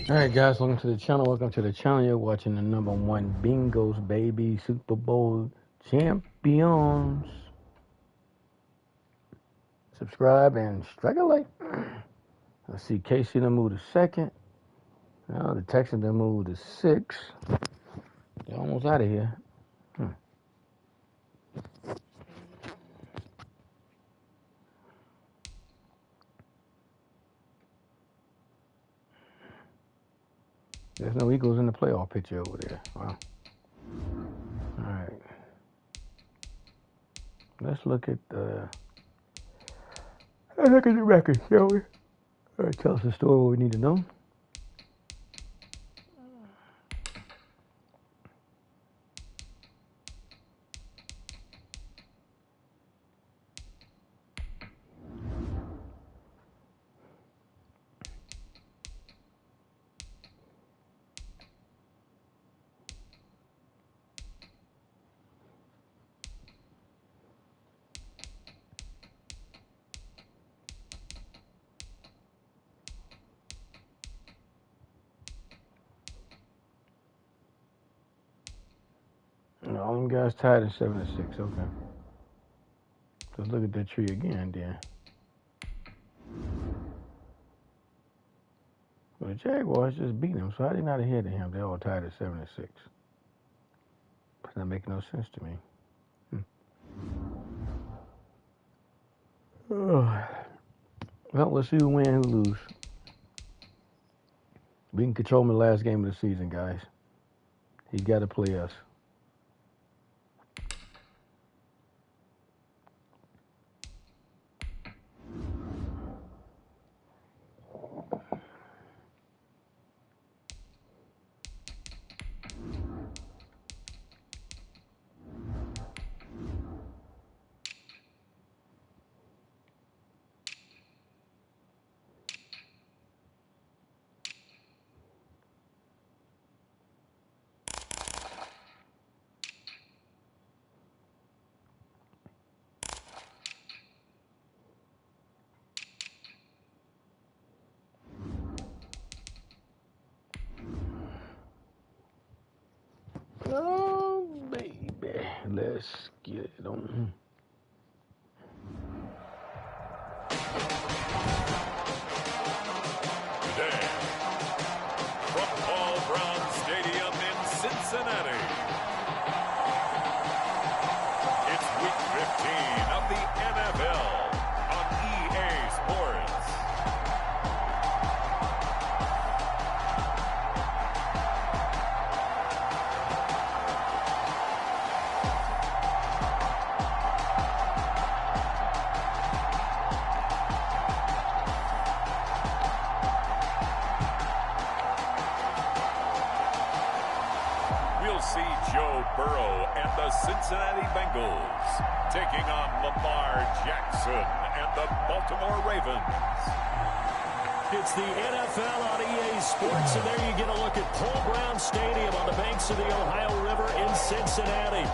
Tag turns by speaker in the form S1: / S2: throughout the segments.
S1: All right, guys, welcome to the channel. Welcome to the channel. You're watching the #1 Bingos, baby, Super Bowl champions. Subscribe and strike a like. I see Casey done moved to second. Now the Texans done moved to 6. They're almost out of here. There's no Eagles in the playoff picture over there. Wow. All right. Let's look at the record, shall we? All right, tell us the story what we need to know. All them guys tied at 7-6. Okay. Let's look at that tree again, then. Well, the Jaguars just beat them, so how they not ahead of him? They all tied at 7-6. It's not making no sense to me. Well, let's see who win, who lose. We can control him the last game of the season, guys. He's got to play us. Oh, baby. Let's get it on.
S2: Today, from Paul Brown Stadium in Cincinnati, it's Week 15 of the NFL on EA Sports. We'll see Joe Burrow and the Cincinnati Bengals taking on Lamar Jackson and the Baltimore Ravens.
S3: It's the NFL on EA Sports, and there you get a look at Paul Brown Stadium on the banks of the Ohio River in Cincinnati.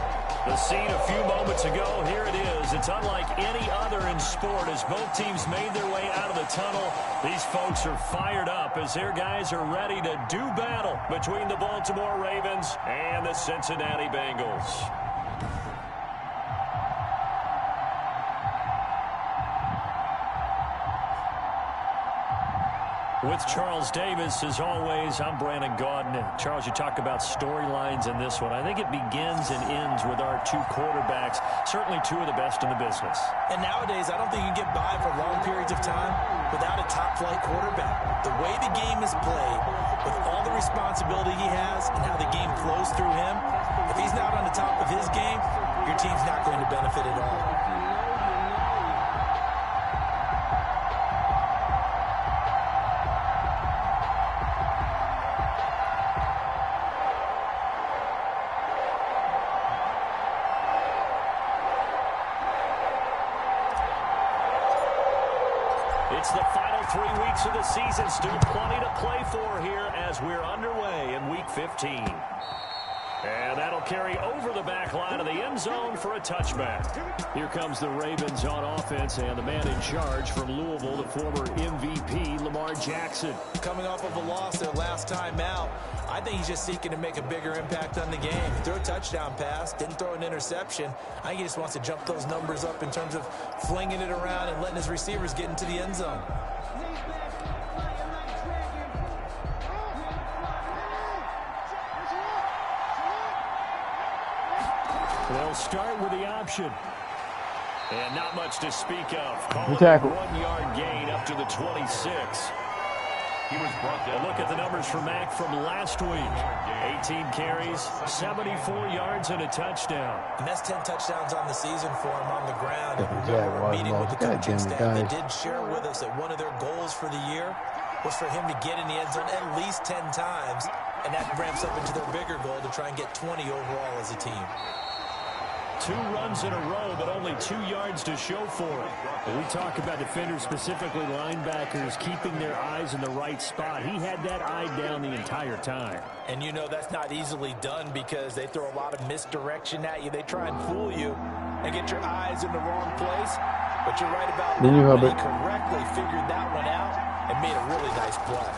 S3: The scene a few moments ago, here it is. It's unlike any other in sport as both teams made their way out of the tunnel. These folks are fired up as their guys are ready to do battle between the Baltimore Ravens and the Cincinnati Bengals. With Charles Davis, as always, I'm Brandon Gaudin. Charles, you talk about storylines in this one. I think it begins and ends with our two quarterbacks, certainly two of the best in the business.
S4: And nowadays, I don't think you can get by for long periods of time without a top-flight quarterback. The way the game is played, with all the responsibility he has and how the game flows through him, if he's not on the top of his game, your team's not going to benefit at all.
S3: It's the final 3 weeks of the season. Still plenty to play for here as we're underway in Week 15. And that'll carry over the back line of the end zone for a touchback. Here comes the Ravens on offense, and the man in charge from Louisville, the former MVP, Lamar Jackson.
S4: Coming off of a loss their last time out, I think he's just seeking to make a bigger impact on the game. He threw a touchdown pass, didn't throw an interception. I think he just wants to jump those numbers up in terms of flinging it around and letting his receivers get into the end zone.
S3: They'll start with the option. And not much to speak of. Call it a 1-yard gain up to the 26.
S2: He was brought down.
S3: A look at the numbers for Mack from last week. 18 carries, 74 yards, and a touchdown.
S4: And that's 10 touchdowns on the season for him on the ground.
S1: Yeah,
S4: Meeting with the coaching staff, they did share with us that one of their goals for the year was for him to get in the end zone at least 10 times, and that ramps up into their bigger goal to try and get 20 overall as a team.
S3: 2 runs in a row, but only 2 yards to show for it. When we talk about defenders, specifically linebackers, keeping their eyes in the right spot. He had that eye down the entire time.
S4: And you know that's not easily done because they throw a lot of misdirection at you. They try and fool you and get your eyes in the wrong place. But you're right about that. He correctly figured that one out and made a really nice play.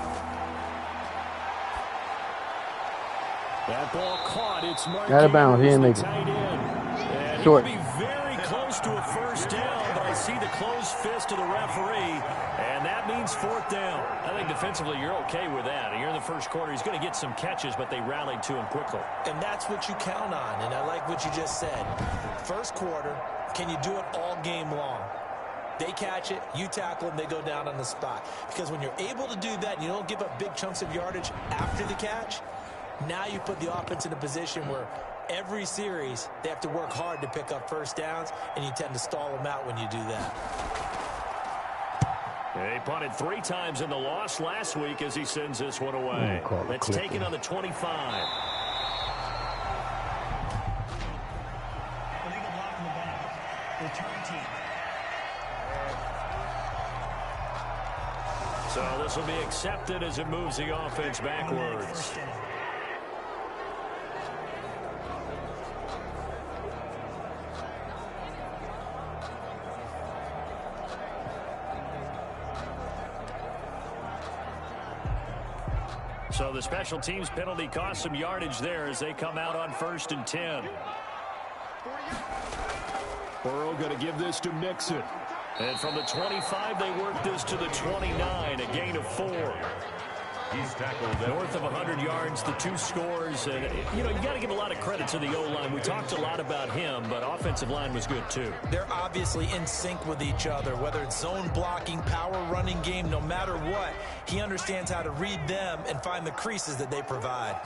S3: That ball caught. It's Mark.
S1: Out of bounds. He didn't make it.
S3: And short. He would be very close to a first down, but I see the closed fist of the referee, and that means 4th down. I think defensively you're okay with that. You're in the first quarter. He's going to get some catches, but they rallied to him quickly.
S4: And that's what you count on, and I like what you just said. First quarter, can you do it all game long? They catch it, you tackle them, they go down on the spot. Because when you're able to do that and you don't give up big chunks of yardage after the catch, now you put the offense in a position where every series they have to work hard to pick up first downs, and you tend to stall them out when you do that.
S3: They punted 3 times in the loss last week as he sends this one away. It's taken on the 25.
S5: Illegal block in the back. Return team.
S3: So this will be accepted as it moves the offense backwards. So the special teams penalty cost some yardage there as they come out on 1st and 10. Burrow going to give this to Mixon. And from the 25, they work this to the 29, a gain of 4.
S2: He's tackled
S3: north of 100 yards, the 2 scores. And, you know, you got to give a lot of credit to the O-line. We talked a lot about him, but offensive line was good, too.
S4: They're obviously in sync with each other, whether it's zone blocking, power running game, no matter what. He understands how to read them and find the creases that they provide.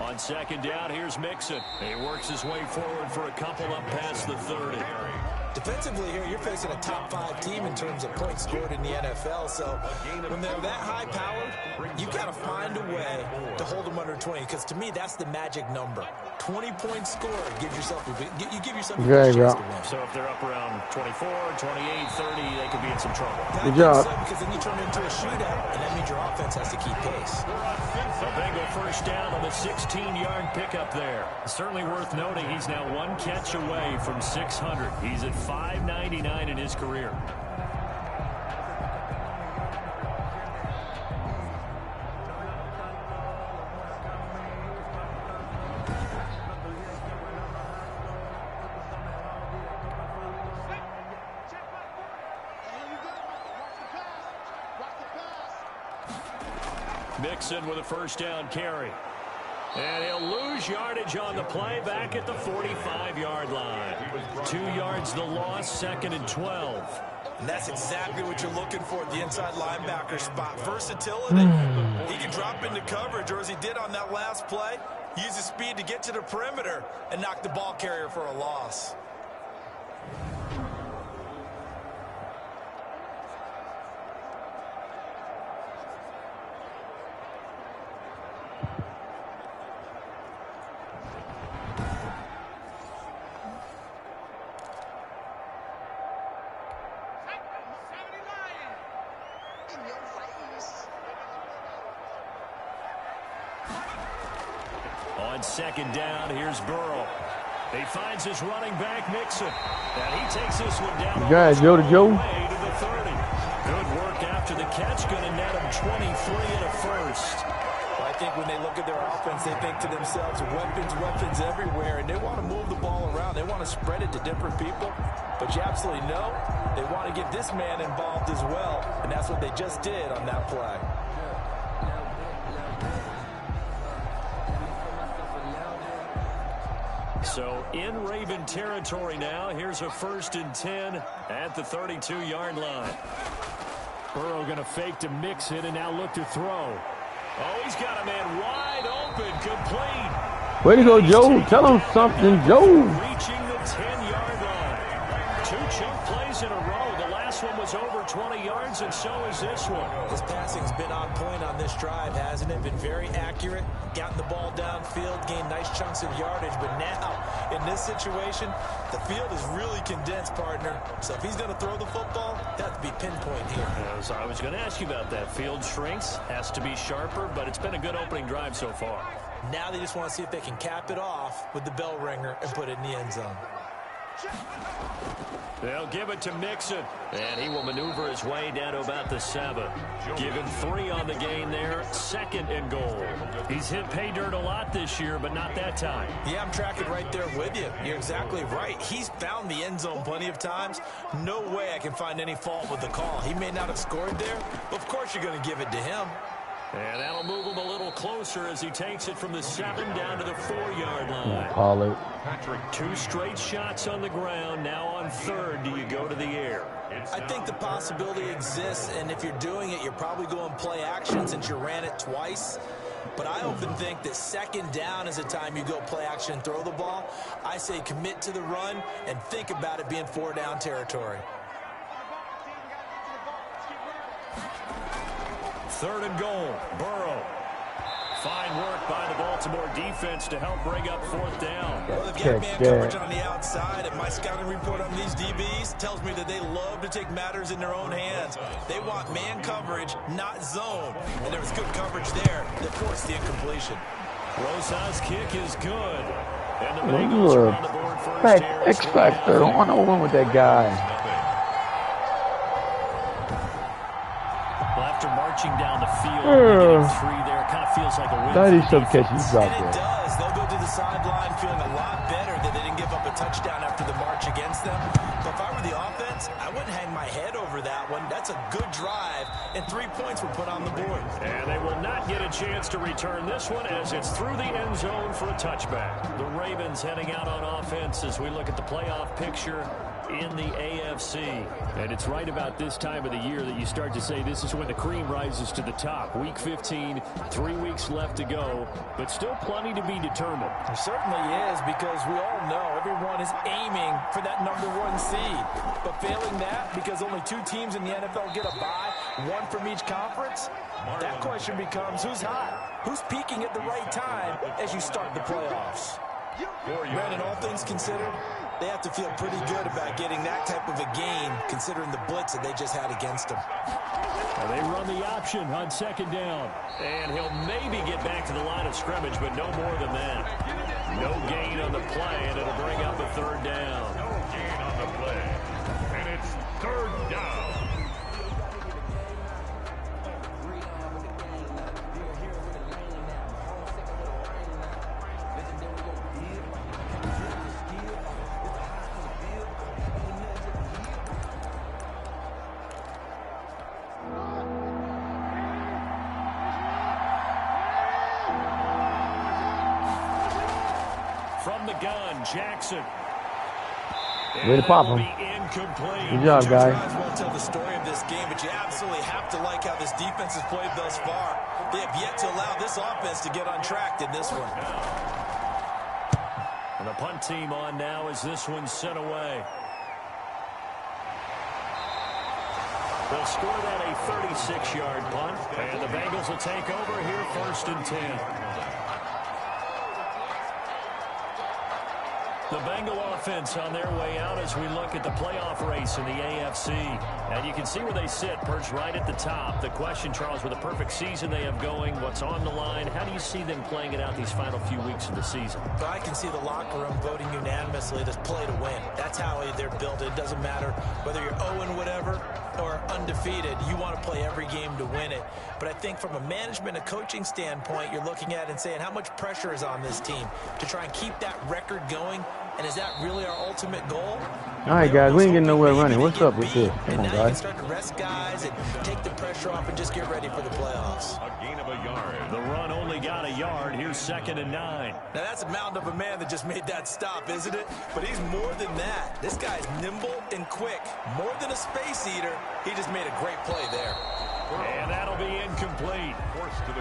S3: On 2nd down, here's Mixon. He works his way forward for a couple up past the 30.
S4: Defensively here, you're facing a top-5 team in terms of points scored in the NFL. So when they're that high-powered, you've got to find a way to hold them under 20. Because to me, that's the magic number. 20 points scored. You give yourself a chance to win.
S3: So if they're up around 24, 28, 30, they could be in some trouble.
S1: Good job.
S4: So, because then you turn it into a shootout, and that means your offense has to keep pace.
S3: A Bengal first down on the 16-yard pickup there. Certainly worth noting he's now 1 catch away from 600. He's at 599 in his career. Mixon with a first down carry. And he'll lose yardage on the play back at the 45-yard line. 2 yards the loss, 2nd and 12.
S4: And that's exactly what you're looking for at the inside linebacker spot. Versatility. He can drop into coverage, or as he did on that last play, use his speed to get to the perimeter and knock the ball carrier for a loss.
S3: on second down, here's Burrow. He finds his running back, Mixon. And he takes this one down
S1: Guys, Joe to Joe.
S3: way to the 30. Good work after the catch. Going to net him 23 and a first.
S4: Well, I think when they look at their offense, they think to themselves, weapons everywhere, and they want to move the ball around. They want to spread it to different people. But you absolutely know they want to get this man involved as well, and that's what they just did on that play.
S3: So in Raven territory now. Here's a 1st and 10 at the 32-yard line. Burrow going to fake to Mixon and now look to throw. Oh, he's got a man wide open, complete.
S1: Way to go, Joe. Tell him something, Joe.
S3: Reaching the 10-yard line. 2 chunk plays in a row. The last one was over 20 yards, and so is this one.
S4: His passing's been on point on this drive, hasn't it? Been very accurate, gotten the ball downfield, gained nice chunks of yardage. But now, in this situation, the field is really condensed, partner. So if he's going to throw the football, that has to be pinpoint here.
S3: As I was going to ask you about that. Field shrinks, has to be sharper, but it's been a good opening drive so far.
S4: Now they just want to see if they can cap it off with the bell ringer and put it in the end zone.
S3: They'll give it to Mixon, and he will maneuver his way down to about the 7. Given 3 on the gain there, 2nd and goal. He's hit pay dirt a lot this year, but not that time.
S4: Yeah, I'm tracking right there with you. You're exactly right. He's found the end zone plenty of times. No way I can find any fault with the call. He may not have scored there, but of course you're going to give it to him.
S3: And that'll move him a little closer as he takes it from the 7 down to the 4-yard line.
S1: Pollard.
S3: 2 straight shots on the ground. Now on 3rd, do you go to the air?
S4: I think the possibility exists, and if you're doing it, you're probably going play action since you ran it twice. But I often think that 2nd down is the time you go play action and throw the ball. I say commit to the run and think about it being 4-down territory.
S3: 3rd and goal, Burrow. Fine work by the Baltimore defense to help bring up 4th down.
S4: Well, they've got man coverage on the outside, and my scouting report on these DBs tells me that they love to take matters in their own hands. They want man coverage, not zone. And there was good coverage there that forced the incompletion.
S3: Rosa's kick is good. And the Bengals are on the board first here.
S1: X Factor. Don't want to win with that guy.
S3: Well, after marching down the field, getting 3 there, kind of feels like a win.
S1: 90-some catches dropped
S4: And it
S1: there.
S4: does. They'll go to the sideline feeling a lot better that they didn't give up a touchdown after the march against them. But if I were the offense, I wouldn't hang my head over that one. That's a good drive, and 3 points were put on the board.
S3: And they will not get a chance to return this one as it's through the end zone for a touchback. The Ravens heading out on offense as we look at the playoff picture in the AFC. And it's right about this time of the year that you start to say this is when the cream rises to the top. Week 15, 3 weeks left to go, but still plenty to be determined.
S4: It certainly is, because we all know everyone is aiming for that #1 seed. But failing that, because only 2 teams in the NFL get a bye, 1 from each conference, that question becomes who's hot? Who's peaking at the right time as you start the playoffs? Brandon, all things considered, they have to feel pretty good about getting that type of a gain, considering the blitz that they just had against them.
S3: And they run the option on 2nd down. And he'll maybe get back to the line of scrimmage, but no more than that. No gain on the play, and it'll bring up a 3rd down.
S2: No gain on the play. And it's 3rd down.
S3: From the gun, Jackson.
S1: Way to pop him. Good job, guys.
S4: I won't tell the story of this game, but you absolutely have to like how this defense has played thus far. They have yet to allow this offense to get untracked in this one.
S3: And the punt team on now as this one's sent away. They'll score that a 36-yard punt, and the Bengals will take over here 1st and 10. The Bengal offense on their way out as we look at the playoff race in the AFC. And you can see where they sit, perched right at the top. The question, Charles, with a perfect season they have going, what's on the line? How do you see them playing it out these final few weeks of the season?
S4: But I can see the locker room voting unanimously to play to win. That's how they're built. It doesn't matter whether you're 0 whatever or undefeated. You want to play every game to win it. But I think from a management and coaching standpoint, you're looking at it and saying how much pressure is on this team to try and keep that record going. And is that really our ultimate goal?
S1: All right, guys, we ain't getting nowhere running. What's up with this? Come on,
S4: now you
S1: guys.
S4: can start to rest guys and take the pressure off and just get ready for the playoffs.
S2: A gain of a yard.
S3: The run only got a yard. Here's 2nd and 9.
S4: Now that's a mountain of a man that just made that stop, isn't it? But he's more than that. This guy's nimble and quick. More than a space eater. He just made a great play there.
S3: And that'll be incomplete.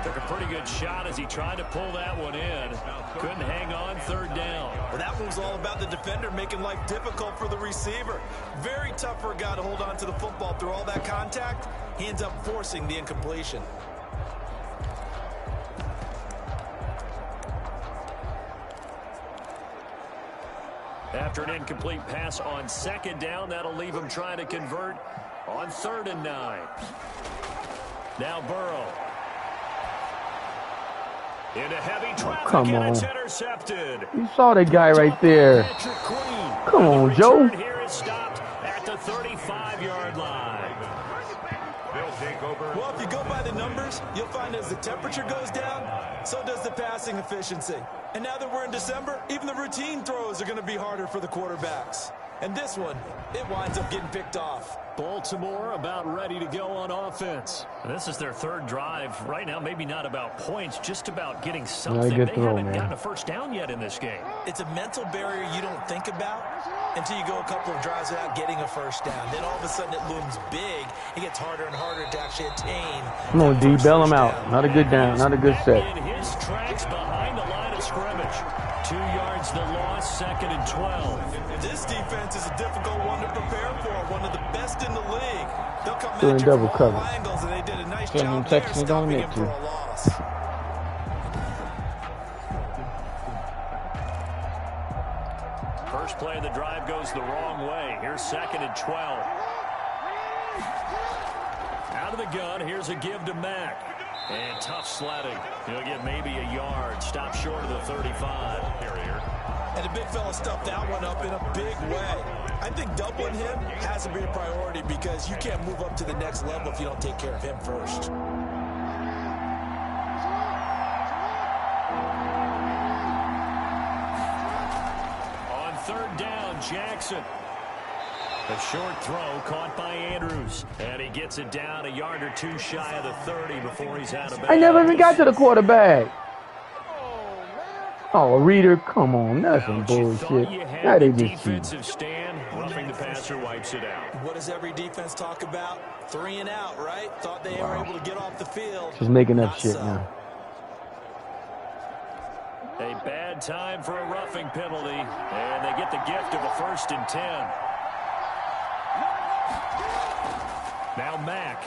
S3: Took a pretty good shot as he tried to pull that one in. Couldn't hang on, 3rd down.
S4: Well, that one was all about the defender making life difficult for the receiver. Very tough for a guy to hold on to the football through all that contact. He ends up forcing the incompletion.
S3: After an incomplete pass on 2nd down, that'll leave him trying to convert on 3rd and 9. Now Burrow. Into heavy traffic,
S1: come on.
S3: and it's intercepted.
S1: You saw that guy right there. Come on, Joe.
S3: Here is stopped at the 35-yard line.
S2: They'll take over.
S4: Well, if you go by the numbers, you'll find as the temperature goes down, so does the passing efficiency. And now that we're in December, even the routine throws are going to be harder for the quarterbacks. And this one, it winds up getting picked off.
S3: Baltimore about ready to go on offense. This is their 3rd drive. Right now, maybe not about points, just about getting something. They haven't gotten a first down yet in this game.
S4: It's a mental barrier you don't think about until you go a couple of drives without getting a first down. Then all of a sudden it looms big. It gets harder and harder to actually attain.
S1: Come on, D. Bail him out. Not a good down. Not a good set.
S3: In his tracks behind the line of scrimmage. 2 yards the loss, 2nd and 12.
S4: This defense is a difficult one to prepare for. One of the best in the league. They'll come
S1: Doing
S4: at you
S1: double
S4: from all
S1: cover.
S4: angles, and they did a nice
S1: Send him
S4: job there
S1: text me, don't
S4: stopping
S1: need
S4: him for
S1: to.
S4: a loss.
S3: First play of the drive goes the wrong way. Here's 2nd and 12. Out of the gun, here's a give to Mack. And tough sledding. He'll get maybe a yard. Stop short of the 35.
S4: And the big fella stuffed that one up in a big way. I think doubling him has to be a priority because you can't move up to the next level if you don't take care of him first.
S3: On 3rd down, Jackson. A short throw caught by Andrews. And he gets it down a yard or 2 shy of the 30 before he's out of bounds.
S1: I never even got to the quarterback. Oh, Reader, come on. That's some bullshit. Now they just
S3: defensive stand. Roughing the passer wipes it out.
S4: What does every defense talk about? 3 and out, right? Thought they were able to get off the field.
S1: just making up
S4: Not
S1: shit
S4: so.
S1: now.
S3: A bad time for a roughing penalty. And they get the gift of a 1st and 10. Now Mack.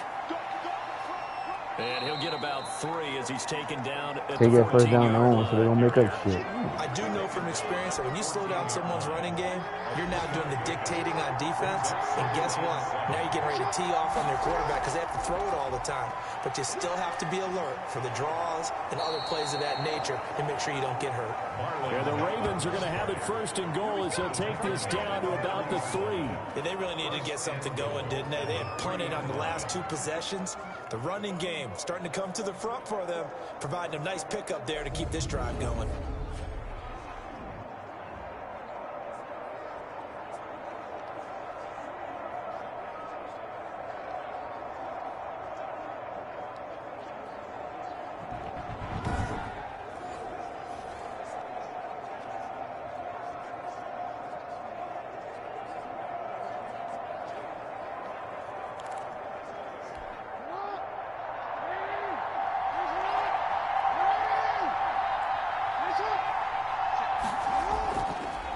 S3: And he'll get about 3 as he's taken down at
S1: They
S3: the
S1: get first down
S3: 14-yard
S1: on,
S3: line.
S1: so they don't make up shit.
S4: I do know from experience that when you slow down someone's running game, you're now doing the dictating on defense. And guess what? Now you're getting ready to tee off on their quarterback because they have to throw it all the time. But you still have to be alert for the draws and other plays of that nature and make sure you don't get hurt.
S3: And the Ravens are going to have it 1st and goal as they'll take this down to about the 3.
S4: Yeah, they really needed to get something going, didn't they? They had punted on the last 2 possessions. The running game starting to come to the front for them, providing a nice pickup there to keep this drive going.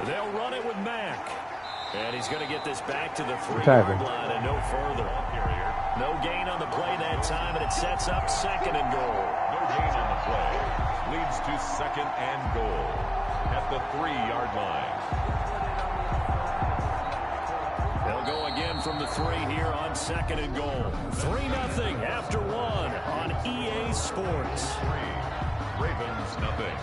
S3: They'll run it with Mack. And he's going to get this back to the 3-yard line and no further. No gain on the play that time, and it sets up 2nd and goal.
S2: No gain on the play. Leads to 2nd and goal. At at the 3-yard line.
S3: They'll go again from the 3 here on 2nd and goal. 3-0 after 1 on EA Sports.
S2: 3, Ravens nothing.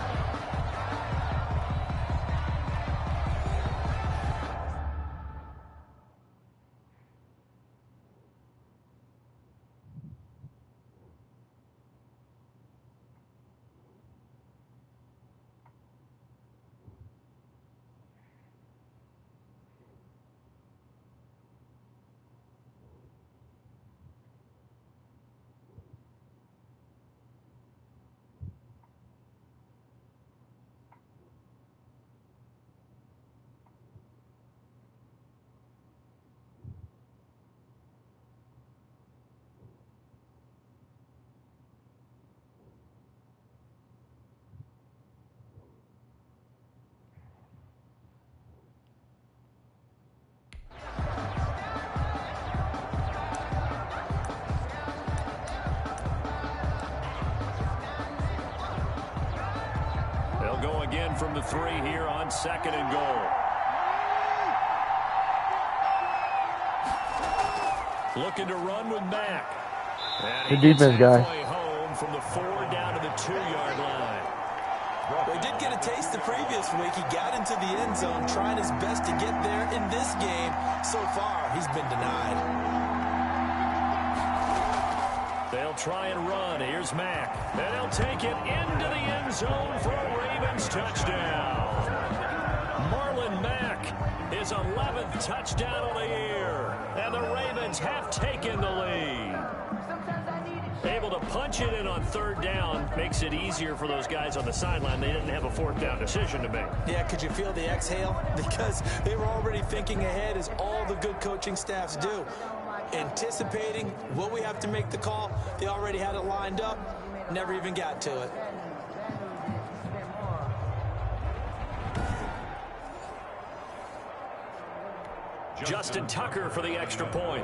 S3: Go again from the 3 here on 2nd and goal. Looking to run with Mack.
S1: Good defense, guy.
S3: Home from the 4 down to the 2-yard line.
S4: Well, he did get a taste the previous week. He got into the end zone, trying his best to get there in this game. So far, he's been denied.
S3: They'll try and run. Here's Mack. And they'll take it into the end zone for a Ravens touchdown. Marlon Mack, his 11th touchdown of the year. And the Ravens have taken the lead. Able to punch it in on 3rd down makes it easier for those guys on the sideline. They didn't have a 4th down decision to make.
S4: Yeah, could you feel the exhale? Because they were already thinking ahead, as all the good coaching staffs do. Anticipating what we have to make the call. They already had it lined up. Never even got to it.
S3: Justin Tucker for the extra point.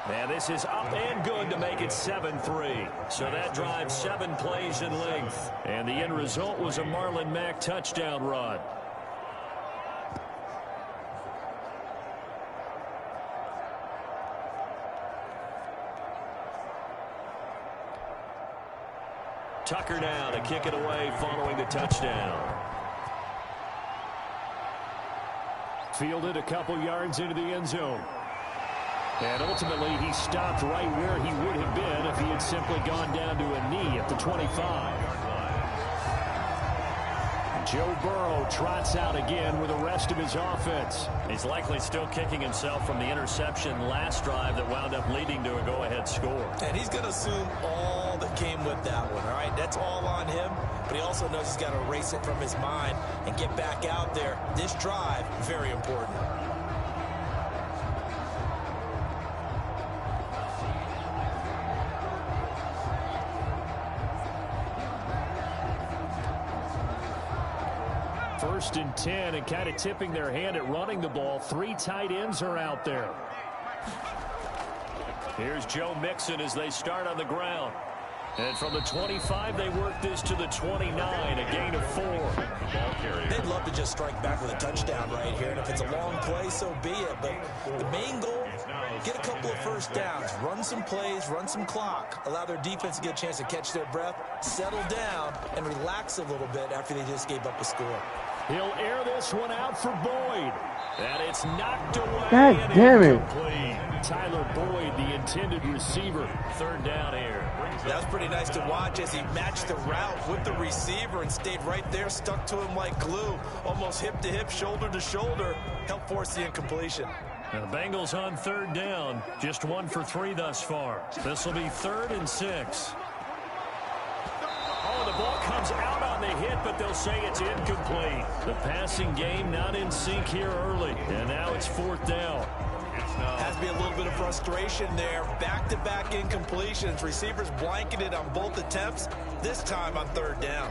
S3: And this is up and good to make it 7-3. So that drives 7 plays in length. And the end result was a Marlon Mack touchdown run. Tucker now to kick it away following the touchdown. Fielded a couple yards into the end zone. And ultimately, he stopped right where he would have been if he had simply gone down to a knee at the 25. Joe Burrow trots out again with the rest of his offense. He's likely still kicking himself from the interception last drive that wound up leading to a go-ahead score.
S4: And he's going to assume all that came with that one, all right? That's all on him, but he also knows he's got to erase it from his mind and get back out there. This drive, very important.
S3: First and 10, and kind of tipping their hand at running the ball. 3 tight ends are out there. Here's Joe Mixon as they start on the ground. And from the 25, they work this to the 29, a gain of 4.
S4: They'd love to just strike back with a touchdown right here, and if it's a long play, so be it. But the main goal, get a couple of first downs, run some plays, run some clock, allow their defense to get a chance to catch their breath, settle down, and relax a little bit after they just gave up a score.
S3: He'll air this one out for Boyd. And it's knocked away.
S1: God damn it.
S3: Incomplete. Tyler Boyd, the intended receiver. 3rd down here.
S4: That was pretty nice to watch as he matched the route with the receiver and stayed right there, stuck to him like glue, almost hip to hip, shoulder to shoulder, helped force the incompletion.
S3: Now the Bengals on 3rd down, just 1 for 3 thus far. This will be 3rd and 6. Oh, the ball comes out on the hit, but they'll say it's incomplete. The passing game not in sync here early, and now it's 4th down.
S4: Has to be a little bit of frustration there. Back-to-back incompletions. Receivers blanketed on both attempts, this time on 3rd down.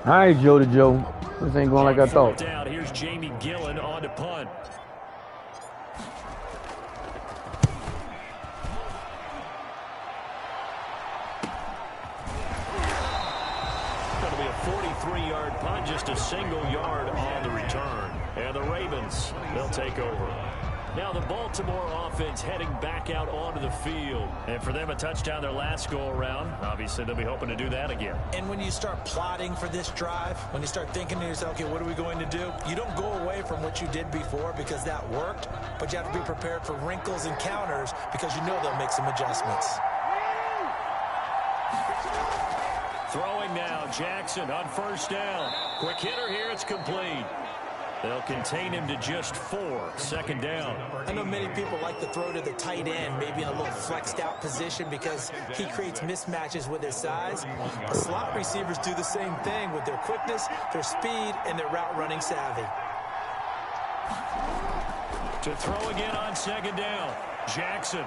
S1: All right, Joe to Joe. This ain't going like I thought.
S3: Down. Here's Jamie Gillen on to punt. Going to be a 43-yard punt, just a single yard on the return. And the Ravens, they'll take over. Now the Baltimore offense heading back out onto the field. And for them, a touchdown their last go-around. Obviously, they'll be hoping to do that again.
S4: And when you start plotting for this drive, when you start thinking to yourself, okay, what are we going to do? You don't go away from what you did before because that worked, but you have to be prepared for wrinkles and counters because you know they'll make some adjustments.
S3: Throwing now, Jackson on first down. Quick hitter here, it's complete. They'll contain him to just 4. Second down.
S4: I know many people like to throw to the tight end, maybe in a little flexed out position because he creates mismatches with his size. But slot receivers do the same thing with their quickness, their speed, and their route running savvy.
S3: To throw again on second down. Jackson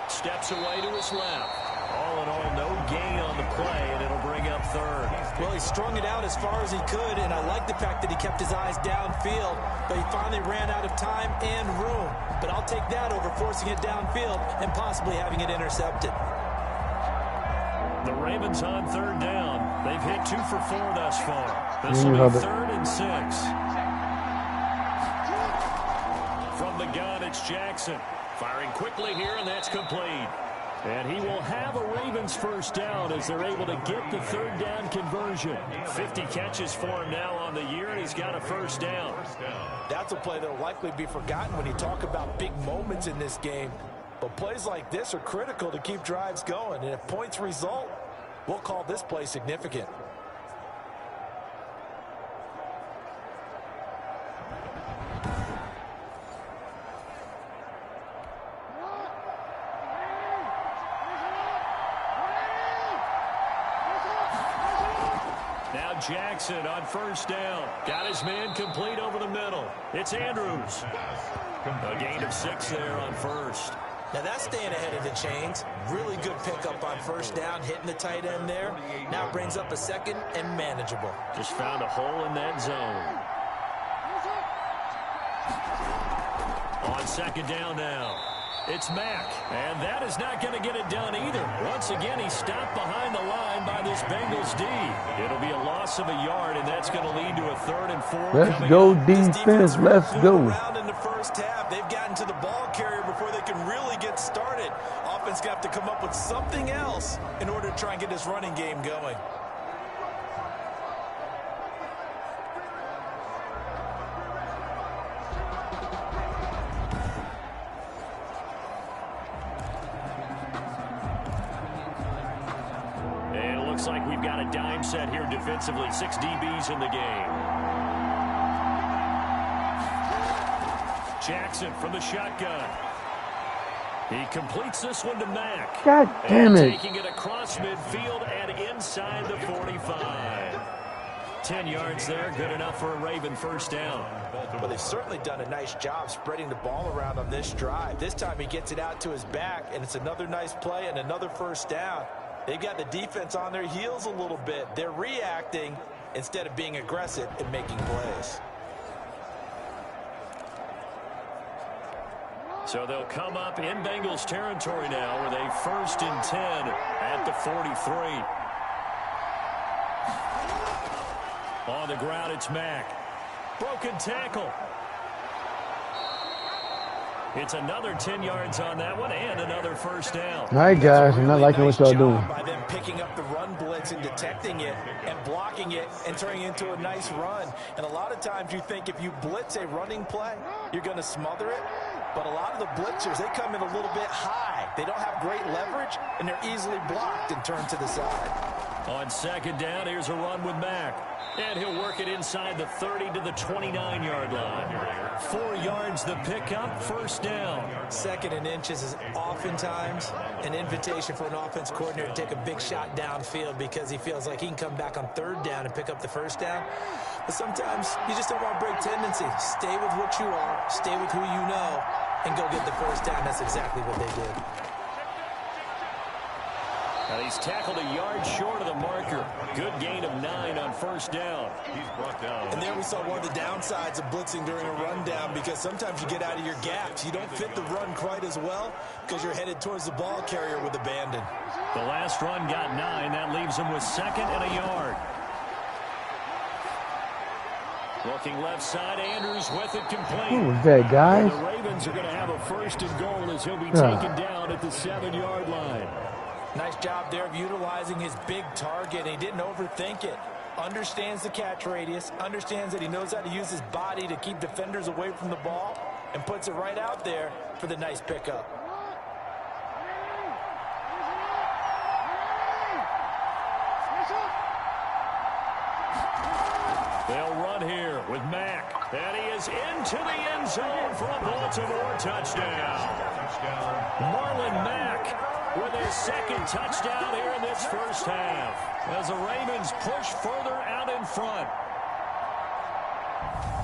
S3: steps away to his left. All in all, no gain on the play, and it'll bring up third.
S4: Well, he strung it out as far as he could, and I like the fact that he kept his eyes downfield, but he finally ran out of time and room. But I'll take that over forcing it downfield and possibly having it intercepted.
S3: The Ravens on third down. They've hit 2 for 4 thus far. This will be 3rd and 6. From the gun, it's Jackson. Firing quickly here, and that's complete. And he will have a Ravens first down as they're able to get the third down conversion. 50 catches for him now on the year, and he's got a first down.
S4: That's a play that will likely be forgotten when you talk about big moments in this game. But plays like this are critical to keep drives going. And if points result, we'll call this play significant.
S3: Jackson on first down. Got his man complete over the middle. It's Andrews. A gain of 6 there on first.
S4: Now that's staying ahead of the chains. Really good pickup on first down, hitting the tight end there. Now brings up a second and manageable.
S3: Just found a hole in that zone. On second down now. It's Mack, and that is not going to get it done either. Once again, he's stopped behind the line by this Bengals D. It'll be a loss of a yard, and that's going to lead to a 3rd and 4.
S1: Let's go defense. Let's go.
S4: Around in the first half, they've gotten to the ball carrier before they can really get started. Offense got to come up with something else in order to try and get this running game going.
S3: Looks like we've got a dime set here defensively. 6 DBs in the game. Jackson from the shotgun. He completes this one to Mack.
S1: God damn it.
S3: Taking it across midfield and inside the 45. 10 yards there, good enough for a Raven first down.
S4: Well, they've certainly done a nice job spreading the ball around on this drive. This time he gets it out to his back, and it's another nice play and another first down. They've got the defense on their heels a little bit. They're reacting instead of being aggressive and making plays.
S3: So they'll come up in Bengals territory now with a 1st and 10 at the 43. On the ground, it's Mack. Broken tackle. It's another 10 yards on that one and another first down.
S1: All right, guys, I'm not liking what y'all doing.
S4: By them picking up the run blitz and detecting it and blocking it and turning it into a nice run. And a lot of times you think if you blitz a running play, you're going to smother it. But a lot of the blitzers, they come in a little bit high. They don't have great leverage, and they're easily blocked and turned to the side.
S3: On second down, here's a run with Mack. And he'll work it inside the 30 to the 29-yard line. 4 yards the pickup, first down.
S4: 2nd and inches is oftentimes an invitation for an offense coordinator to take a big shot downfield because he feels like he can come back on 3rd down and pick up the first down. But sometimes you just don't want to break tendency. Stay with what you are, stay with who you know, and go get the first down. That's exactly what they did.
S3: And he's tackled a yard short of the marker. Good gain of 9 on first down.
S2: He's brought down.
S4: And there we saw one of the downsides of blitzing during a rundown, because sometimes you get out of your gaps. You don't fit the run quite as well because you're headed towards the ball carrier with abandon.
S3: The last run got 9. That leaves him with 2nd and a yard. Looking left side, Andrews with it complete.
S1: Who was that, guys?
S3: And the Ravens are going to have a 1st and goal as he'll be taken down at the 7-yard line.
S4: Nice job there of utilizing his big target. He didn't overthink it. Understands the catch radius, understands that he knows how to use his body to keep defenders away from the ball, and puts it right out there for the nice pickup.
S3: They'll run here with Mack. And he is into the end zone for a Baltimore touchdown. Marlon Mack with his 2nd touchdown here in this first half, as the Ravens push further out in front.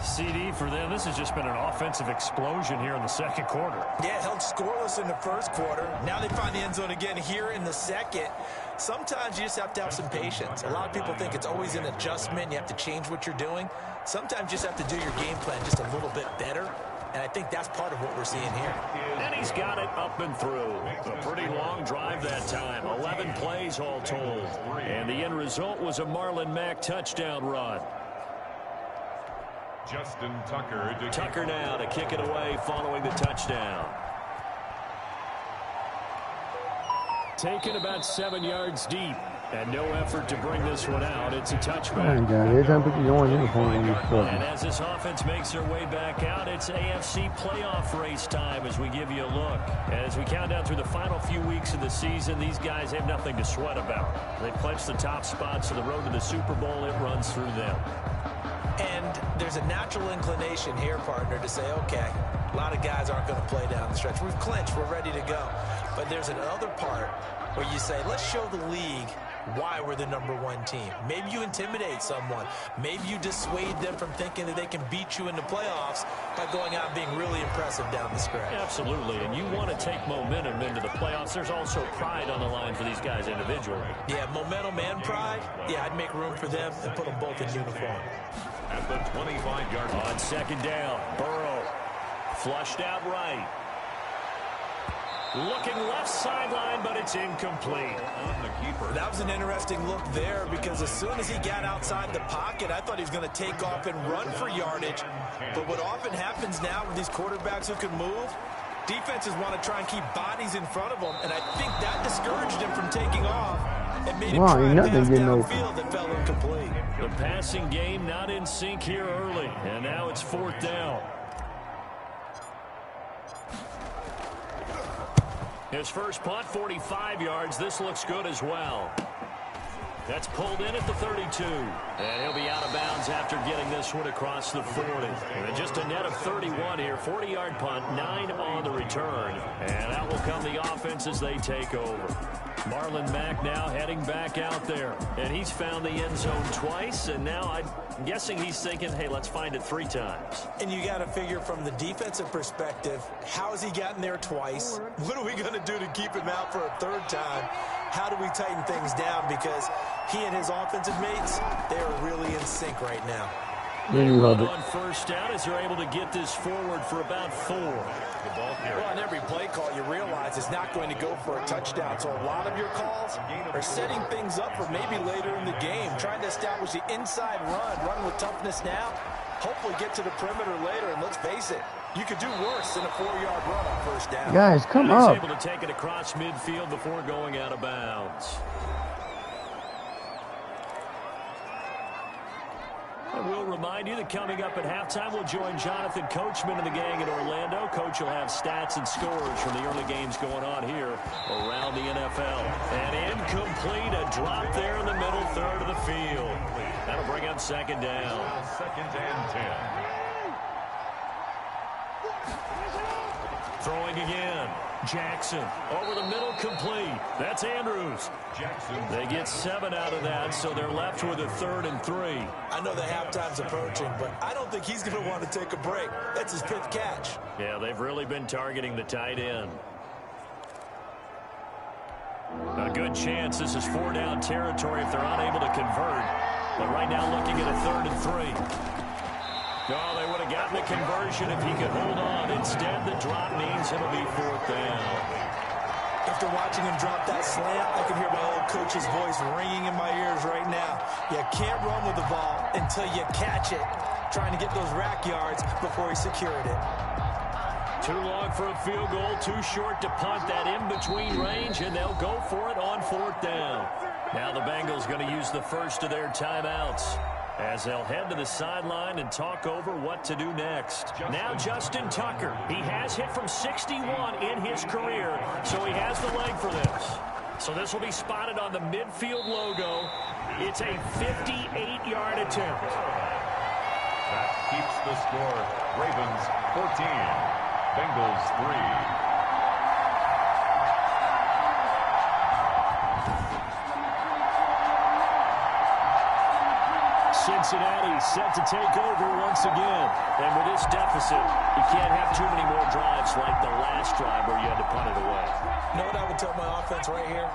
S3: CD for them, this has just been an offensive explosion here in the 2nd quarter.
S4: Yeah, held scoreless in the 1st quarter. Now they find the end zone again here in the 2nd. Sometimes you just have to have some patience. A lot of people think it's always an adjustment. You have to change what you're doing. Sometimes you just have to do your game plan just a little bit better. And I think that's part of what we're seeing here.
S3: And he's got it up and through. A pretty long drive that time. 11 plays all told. And the end result was a Marlon Mack touchdown run.
S2: Justin Tucker.
S3: Tucker now to kick it away following the touchdown. Taken about 7 yards deep. And no effort to bring this one out. It's a touchback. And as this offense makes their way back out, it's AFC playoff race time as we give you a look. And as we count down through the final few weeks of the season, these guys have nothing to sweat about. They clinched the top spots of the road to the Super Bowl. It runs through them.
S4: And there's a natural inclination here, partner, to say, okay, a lot of guys aren't going to play down the stretch. We've clinched. We're ready to go. But there's another part where you say, let's show the league why we're the #1 team. Maybe you intimidate someone. Maybe you dissuade them from thinking that they can beat you in the playoffs by going out and being really impressive down the stretch.
S3: Absolutely, and you want to take momentum into the playoffs. There's also pride on the line for these guys individually.
S4: Yeah, momentum and pride. Yeah, I'd make room for them and put them both in uniform.
S2: At the 25-yard line.
S3: On 2nd down, Burrow flushed out right. Looking left sideline, but it's incomplete.
S2: On the keeper.
S4: That was an interesting look there, because as soon as he got outside the pocket, I thought he was going to take off and run for yardage. But what often happens now with these quarterbacks who can move, defenses want to try and keep bodies in front of them, and I think that discouraged him from taking off and made him try and pass downfield that fell incomplete.
S3: The passing game not in sync here early, and now it's 4th down. His first punt, 45 yards. This looks good as well. That's pulled in at the 32. And he'll be out of bounds after getting this one across the 40. And just a net of 31 here. 40-yard punt, 9 on the return. And out will come the offense as they take over. Marlon Mack now heading back out there. And he's found the end zone twice. And now I'm guessing he's thinking, hey, let's find it 3 times.
S4: And you got to figure from the defensive perspective, how has he gotten there twice? What are we going to do to keep him out for a 3rd time? How do we tighten things down? Because he and his offensive mates, they are really in sync right now.
S3: On first down as they're able to get this forward for about 4.
S4: Well, on every play call, you realize it's not going to go for a touchdown. So a lot of your calls are setting things up for maybe later in the game, trying to establish the inside run with toughness now, hopefully get to the perimeter later. And let's face it, you could do worse than a 4-yard run on first down.
S1: Guys, come up.
S3: He's able to take it across midfield before going out of bounds. I will remind you that coming up at halftime, we'll join Jonathan Coachman and the gang in Orlando. Coach will have stats and scores from the early games going on here around the NFL. And incomplete, a drop there in the middle third of the field. That'll bring up 2nd down.
S2: 2nd and 10.
S3: Throwing again. Jackson over the middle, complete. That's Andrews.
S2: Jackson.
S3: They get 7 out of that, so they're left with a 3rd and 3.
S4: I know the halftime's approaching, but I don't think he's going to want to take a break. That's his 5th catch.
S3: Yeah, they've really been targeting the tight end. A good chance this is 4-down territory if they're unable to convert. But right now looking at a 3rd and 3. Oh, they would have gotten the conversion if he could hold on. Instead, the drop means it'll be 4th down.
S4: After watching him drop that slant, I can hear my old coach's voice ringing in my ears right now. You can't run with the ball until you catch it. Trying to get those rack yards before he secured it.
S3: Too long for a field goal, too short to punt that in-between range, and they'll go for it on 4th down. Now the Bengals going to use the first of their timeouts as they'll head to the sideline and talk over what to do next. Now Justin Tucker. He has hit from 61 in his career, so he has the leg for this. So this will be spotted on the midfield logo. It's a 58-yard attempt.
S2: That keeps the score. Ravens 14, Bengals 3.
S3: Cincinnati set to take over once again. And with this deficit, you can't have too many more drives like the last drive where you had to punt it away.
S4: You know what I would tell my offense right here?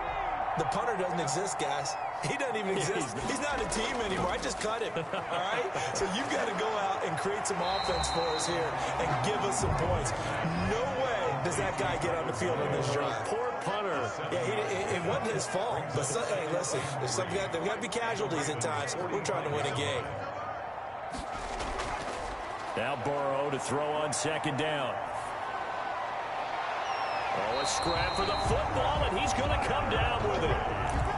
S4: The punter doesn't exist, guys. He doesn't even exist. He's not a team anymore. I just cut him, all right? So you've got to go out and create some offense for us here and give us some points. No way does that guy get on the field on this drive.
S3: Poor punter.
S4: Yeah, it wasn't his fault. But, hey, listen, there's got to be casualties at times. We're trying to win a game.
S3: Now Burrow to throw on 2nd down. Oh, a scrap for the football, and he's going to come down with it.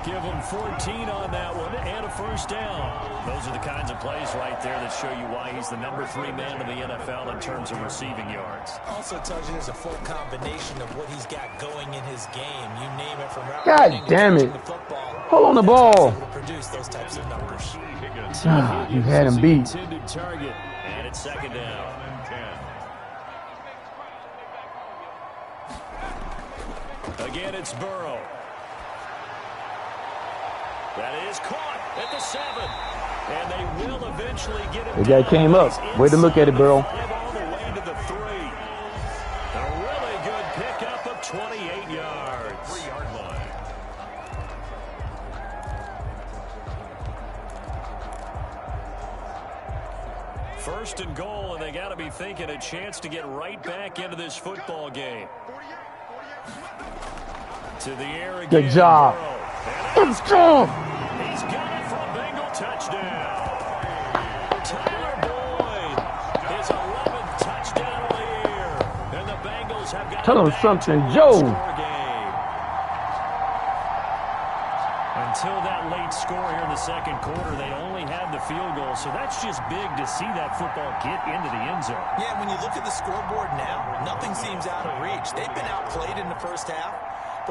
S3: Give him 14 on that one and a 1st down. Those are the kinds of plays right there that show you why he's the number 3 man in the NFL in terms of receiving yards.
S4: Also tells you there's a full combination of what he's got going in his game. You name it from route
S1: God
S4: running
S1: damn
S4: to
S1: it.
S4: the football.
S1: Hold on the ball.
S4: To produce those types of numbers.
S1: You had him beat.
S3: Intended target, and it's 2nd down. Again, it's Burrow. That is caught at the 7. And they will eventually get it.
S1: The guy came up. Way to look at it, Burrow.
S3: All the way to the 3. A really good pickup of 28 yards.
S2: 3-yard line.
S3: First and goal, and they got to be thinking a chance to get right back into this football game. To the air again.
S1: Good job.
S3: He's
S1: strong.
S3: got it for a Bengal touchdown. Tyler Boyd, his 11th touchdown of the year. And the Bengals have got
S1: Tell him something, Joe.
S3: Until that late score here in the 2nd quarter, they only had the field goal, so that's just big to see that football get into the end zone.
S4: Yeah, when you look at the scoreboard now, nothing seems out of reach. They've been outplayed in the first half,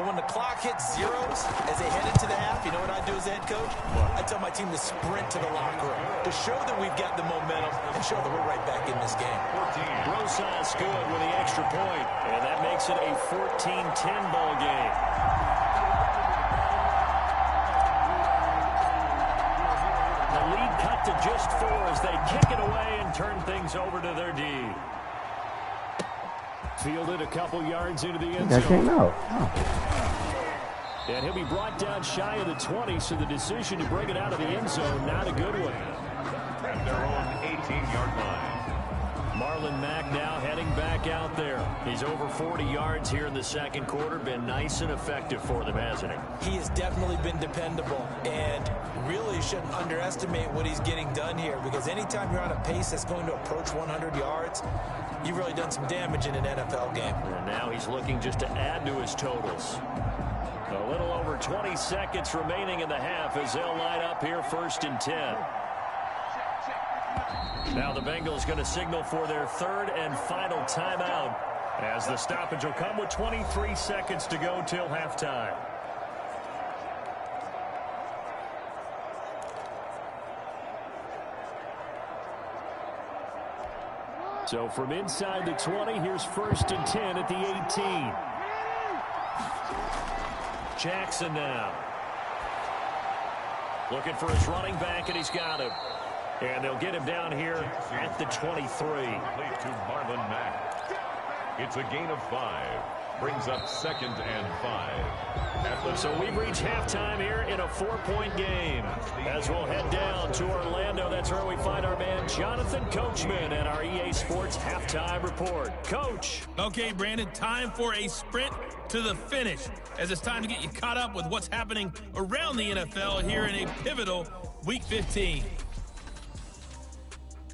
S4: but when the clock hits zeros as they head into the half, you know what I do as head coach? I tell my team to sprint to the locker room to show that we've got the momentum and show that we're right back in this game.
S3: Rosas good with the extra point, and that makes it a 14-10 ball game. To just 4 as they kick it away and turn things over to their D. Fielded a couple yards into the end zone.
S1: That came out. Oh.
S3: And he'll be brought down shy of the 20, so the decision to bring it out of the end zone, not a good one.
S2: At their own 18-yard line.
S3: Marlon Mack now heading back out there. He's over 40 yards here in the 2nd quarter. Been nice and effective for them, hasn't he?
S4: He has definitely been dependable, and really shouldn't underestimate what he's getting done here, because anytime you're on a pace that's going to approach 100 yards, you've really done some damage in an NFL game.
S3: And now he's looking just to add to his totals. A little over 20 seconds remaining in the half as they'll line up here 1st and 10. Now the Bengals going to signal for their 3rd and final timeout as the stoppage will come with 23 seconds to go till halftime. So from inside the 20, here's 1st and 10 at the 18. Jackson now. Looking for his running back, and he's got him. And they'll get him down here at the 23.
S2: Play to Marlon Mack. It's a gain of 5. Brings up 2nd and 5.
S3: So we've reached halftime here in a 4-point game. As we'll head down to Orlando, that's where we find our man Jonathan Coachman at our EA Sports Halftime Report. Coach.
S6: Okay, Brandon, time for a sprint to the finish, as it's time to get you caught up with what's happening around the NFL here in a pivotal Week 15.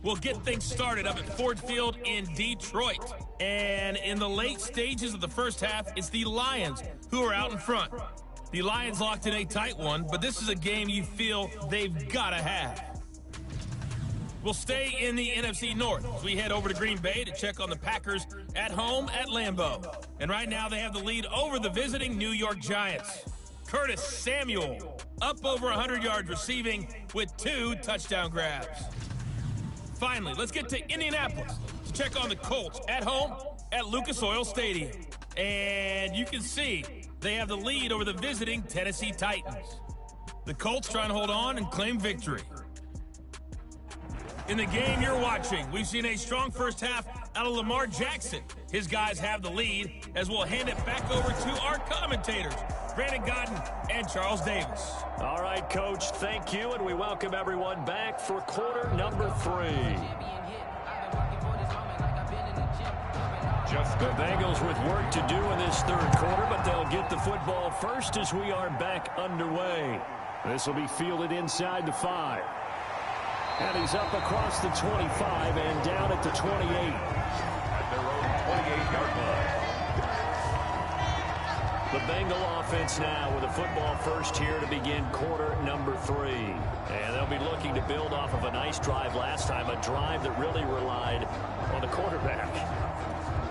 S6: We'll get things started up at Ford Field in Detroit. And in the late stages of the first half, it's the Lions who are out in front. The Lions locked in a tight one, but this is a game you feel they've got to have. We'll stay in the NFC North as we head over to Green Bay to check on the Packers at home at Lambeau. And right now they have the lead over the visiting New York Giants. Curtis Samuel up over 100 yards receiving with 2 touchdown grabs. Finally, let's get to Indianapolis to check on the Colts at home at Lucas Oil Stadium. And you can see they have the lead over the visiting Tennessee Titans. The Colts trying to hold on and claim victory. In the game you're watching, we've seen a strong first half out of Lamar Jackson. His guys have the lead as we'll hand it back over to our commentators, Brandon Godden and Charles Davis.
S3: All right, Coach, thank you, and we welcome everyone back for quarter number 3. The Bengals with work to do in this third quarter, but they'll get the football first as we are back underway. This will be fielded inside the 5. And he's up across the 25 and down at the 28.
S2: At their own 28-yard line.
S3: The Bengal offense now with a football first here to begin quarter number 3. And they'll be looking to build off of a nice drive last time, a drive that really relied on the quarterback.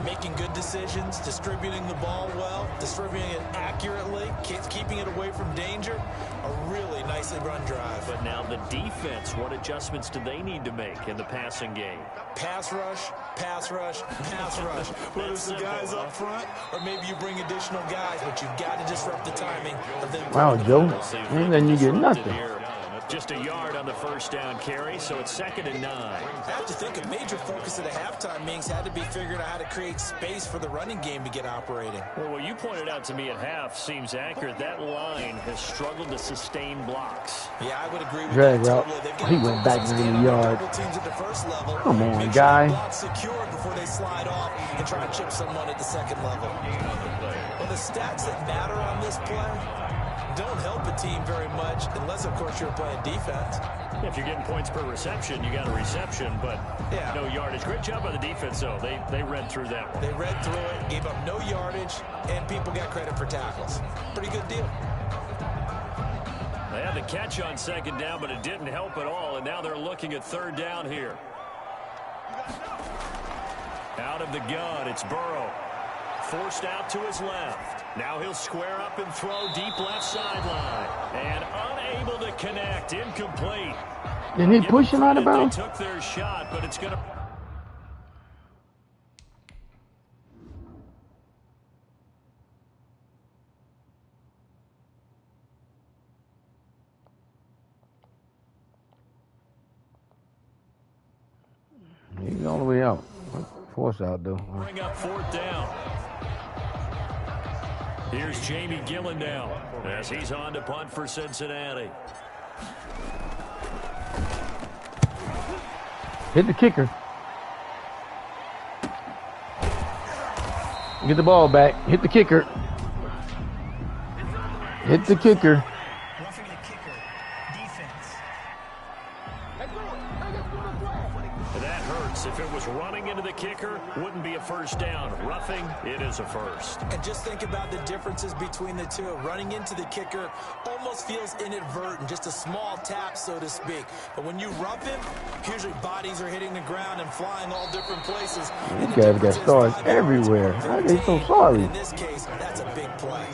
S4: Making good decisions, distributing the ball well, distributing it accurately, keeping it away from danger. A really nicely run drive.
S3: But now the defense, what adjustments do they need to make in the passing game?
S4: Pass rush, pass rush, pass rush. Whether it's the guys up front or maybe you bring additional guys, but you've got to disrupt the timing of them.
S1: Wow, Joe, ain't letting you get nothing.
S3: Just a yard on the first down carry, so it's 2nd and 9.
S4: I have to think a major focus of the halftime meetings had to be figuring out how to create space for the running game to get operating.
S3: Well, what you pointed out to me at half seems accurate. That line has struggled to sustain blocks.
S4: Yeah, I would agree with
S1: Drag
S4: that
S1: route.
S4: totally.
S1: He went back to the yard.
S4: Teams at the first level.
S1: Come on,
S4: Make
S1: guy.
S4: Sure the block's secured before they slide off and try to chip someone at the second level. Well, the stats that matter on this play don't help a team very much unless, of course, you're playing defense.
S3: If you're getting points per reception, you got a reception, but no yardage. Great job by the defense, though. They read through that one.
S4: They read through it, gave up no yardage, and people got credit for tackles. Pretty good deal.
S3: They had the catch on 2nd down, but it didn't help at all, and now they're looking at 3rd down here. Out of the gun, it's Burrow. Forced out to his left. Now he'll square up and throw deep left sideline. And unable to connect. Incomplete.
S1: Didn't he push him out of bounds?
S3: They took their shot, but it's going to...
S1: He's all the way out. Force out, though.
S3: Bring up 4th down. Here's Jamie Gillen now as he's on to punt for Cincinnati.
S1: Hit the kicker. Get the ball back. Hit the kicker. Hit the kicker.
S5: Roughing the kicker. Defense.
S3: That hurts. If it was running into the kicker, wouldn't be a first down. Roughing, it is a first.
S4: And just think about the differences between the two. Running into the kicker almost feels inadvertent, just a small tap, so to speak. But when you rough him, usually bodies are hitting the ground and flying all different places.
S1: You guys got stars everywhere. Why are they so sorry?
S4: In this case, that's a big play.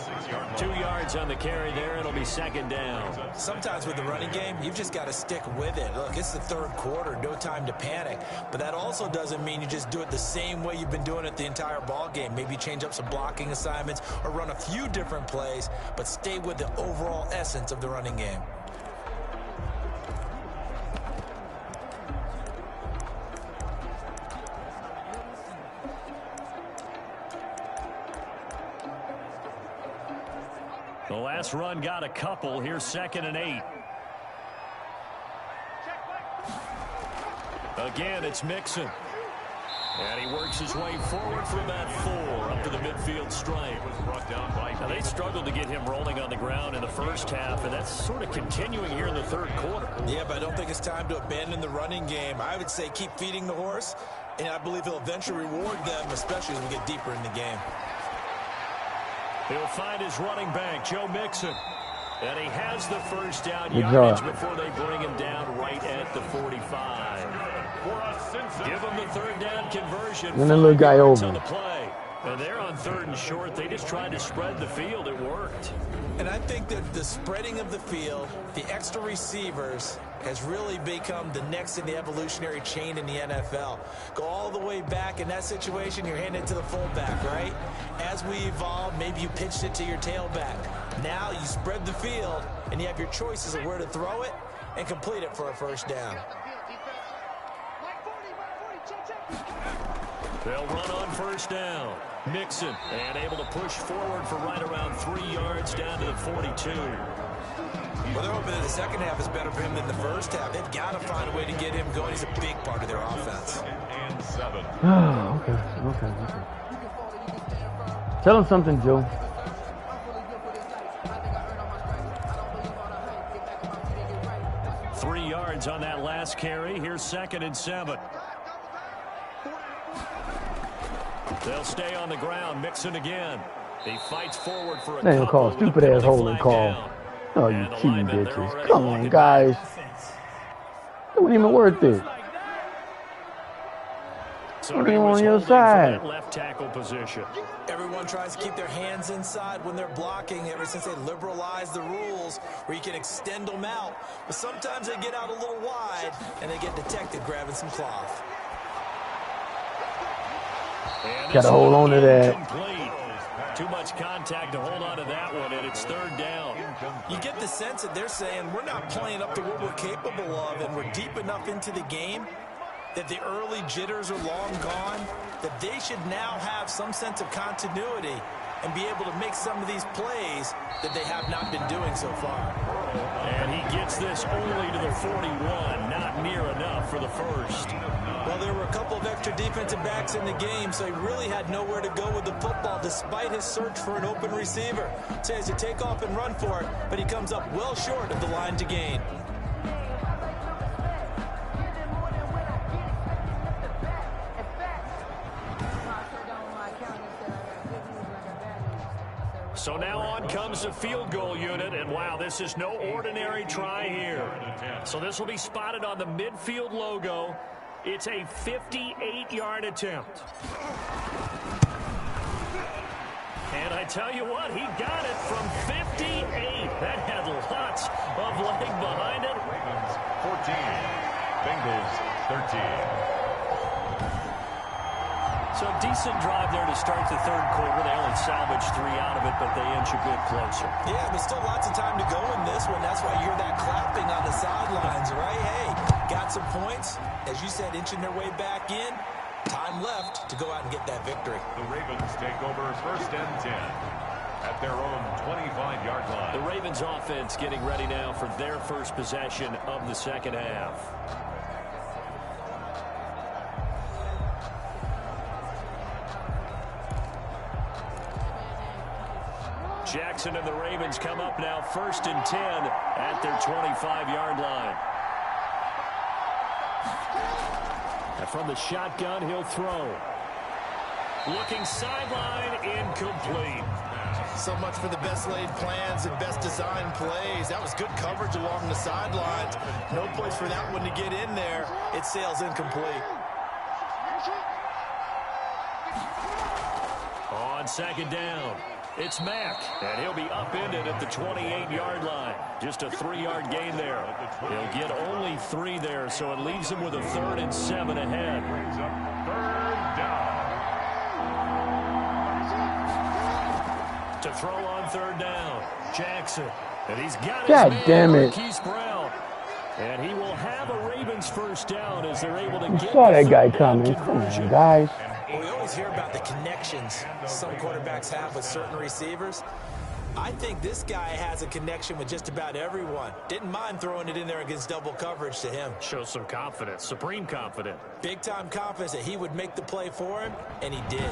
S3: 2 yards on the carry there. It'll be 2nd down.
S4: Sometimes with the running game, you've just got to stick with it. Look, it's the 3rd quarter, no time to panic. But that also doesn't mean you just do it the same way you've been doing it the entire ball game. Maybe change up some blocking assignments or run a few different plays, but stay with the overall essence of the running game.
S3: The last run got a couple. Here's 2nd and 8. Again, it's Mixon. And he works his way forward from that 4 up to the midfield stripe. Now, they struggled to get him rolling on the ground in the first half, and that's sort of continuing here in the third quarter.
S4: Yeah, but I don't think it's time to abandon the running game. I would say keep feeding the horse, and I believe he'll eventually reward them, especially as we get deeper in the game.
S3: He'll find his running back, Joe Mixon. And he has the first down yardage before they bring him down right at the 45. Give him the 3rd down conversion.
S1: And the little guy over.
S3: On the play. And they're on 3rd and short. They just tried to spread the field. It worked.
S4: And I think that the spreading of the field, the extra receivers, has really become the next in the evolutionary chain in the NFL. Go all the way back in that situation, you're handing it to the fullback, right? As we evolve, maybe you pitched it to your tailback. Now you spread the field, and you have your choices of where to throw it and complete it for a first down.
S3: They'll run on first down. Mixon, and able to push forward for right around 3 yards down to the 42.
S4: Well, they're hoping that the second half is better for him than the first half. They've got to find a way to get him going. He's a big part of their offense.
S1: Oh, okay. Tell him something, Joe.
S3: Three yards on that last carry. Here's 2nd and 7. They'll stay on the ground. Mixon again. He fights forward for a
S1: They call stupid ass holding call. Oh, you cheating bitches. Come on, guys. It wasn't even worth it.
S3: So
S1: What are you on your side?
S3: Left tackle position.
S4: Everyone tries to keep their hands inside when they're blocking ever since they liberalized the rules where you can extend them out. But sometimes they get out a little wide and they get detected grabbing some cloth.
S1: Got to hold on to that.
S3: Complete. Too much contact to hold on to that one, and it's 3rd down.
S4: You get the sense that they're saying we're not playing up to what we're capable of, and we're deep enough into the game that the early jitters are long gone, that they should now have some sense of continuity and be able to make some of these plays that they have not been doing so far.
S3: And he gets this only to the 41, not near enough for the first.
S4: Well, there were a couple of extra defensive backs in the game, so he really had nowhere to go with the football despite his search for an open receiver. So he has to take off and run for it, but he comes up well short of the line to gain.
S3: So now on comes the field goal unit, and wow, this is no ordinary try here. So this will be spotted on the midfield logo. It's a 58-yard attempt. And I tell you what, he got it from 58. That had lots of leg behind it.
S2: Ravens 14, Bengals 13.
S3: So decent drive there to start the third quarter. They only salvaged 3 out of it, but they inch a bit closer.
S4: Yeah, but still lots of time to go in this one. That's why you hear that clapping on the sidelines, right? Hey, got some points. As you said, inching their way back in. Time left to go out and get that victory.
S2: The Ravens take over 1st and 10 at their own 25-yard line.
S3: The Ravens offense getting ready now for their first possession of the second half. Jackson and the Ravens come up now 1st and 10 at their 25-yard line. And from the shotgun, he'll throw. Looking sideline, incomplete.
S4: So much for the best laid plans and best design plays. That was good coverage along the sidelines. No place for that one to get in there. It sails incomplete.
S3: On 2nd down, it's Mack, and he'll be upended at the 28-yard line. Just a 3-yard gain there. He'll get only 3 there, so it leaves him with a 3rd and 7 ahead.
S2: 3rd down.
S3: To throw on 3rd down, Jackson. And he's got
S1: God
S3: his
S1: damn
S3: man,
S1: it.
S3: Marquise Brown. And he will have a Ravens first down as they're able to
S1: You
S3: get
S1: saw
S3: the
S1: that guy
S3: 3rd down
S1: coming. Come
S3: conversion.
S1: on, guys.
S4: Well, we always hear about the connections some quarterbacks have with certain receivers. I think this guy has a connection with just about everyone. Didn't mind throwing it in there against double coverage to him.
S3: Shows some confidence, supreme confidence.
S4: Big-time confidence that he would make the play for him, and he did.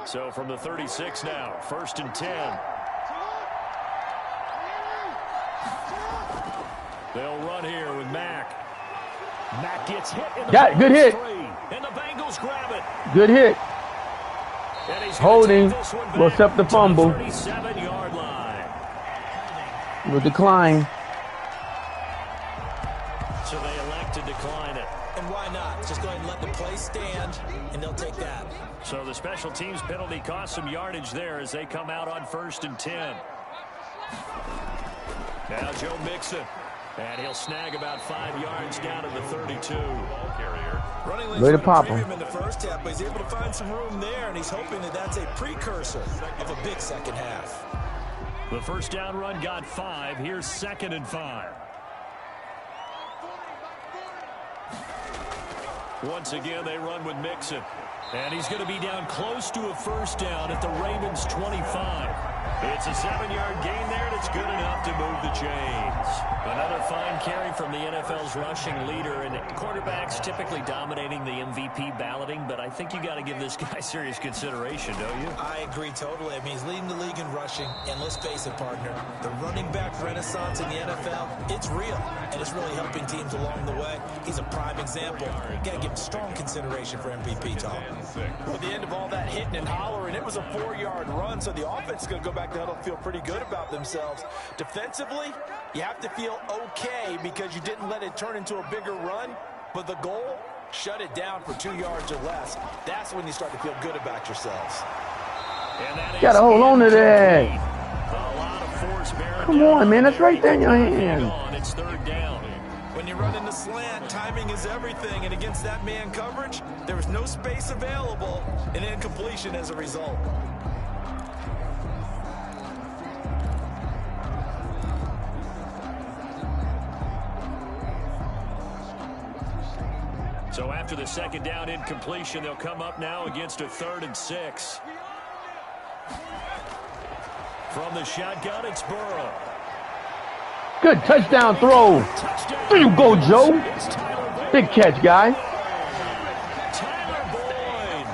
S3: So from the 36 now, 1st and 10. They'll run here with Mack. Mack gets hit in the
S1: good hit.
S3: And the Bengals grab it.
S1: Good hit.
S3: And he's
S1: Holding. Will accept the fumble.
S3: 37-yard line.
S1: Will decline.
S3: So they elect to decline it.
S4: And why not? Just go ahead and let the play stand, and they'll take that.
S3: So the special teams penalty cost some yardage there as they come out on 1st and 10. Now Joe Mixon. And he'll snag about 5 yards down to the 32. Ball carrier.
S4: Running
S1: Way to pop him.
S4: in the first half, but he's able to find some room there, and he's hoping that that's a precursor of a big second half.
S3: The first down run got 5. Here's 2nd and 5. Once again, they run with Mixon. And he's going to be down close to a first down at the Ravens' 25. It's a 7-yard gain there, and it's good enough to move the chains. Another fine carry from the NFL's rushing leader, and quarterbacks typically dominating the MVP balloting, but I think you got to give this guy serious consideration, don't you?
S4: I agree totally. I mean, he's leading the league in rushing, and let's face it, partner, the running back renaissance in the NFL, it's real, and it's really helping teams along the way. He's a prime example. You got to give him strong consideration for MVP, Tom.
S7: At the end of all that hitting and hollering, it was a 4-yard run, so the offense is going to go back to huddle and feel pretty good about themselves. Defensively, you have to feel okay because you didn't let it turn into a bigger run, but the goal, shut it down for 2 yards or less. That's when you start to feel good about yourselves.
S1: Got to hold on to that.
S3: A lot of force bearing
S1: Come on, man. That's right there in your hand.
S3: It's 3rd down.
S4: When you run in the slant, timing is everything, and against that man coverage, there was no space available, and incompletion as a result.
S3: So after the 2nd down incompletion, they'll come up now against a 3rd and 6. From the shotgun, it's Burrow.
S1: Good touchdown throw. There you go, Joe. Big catch, guy.
S3: Tyler Boyd,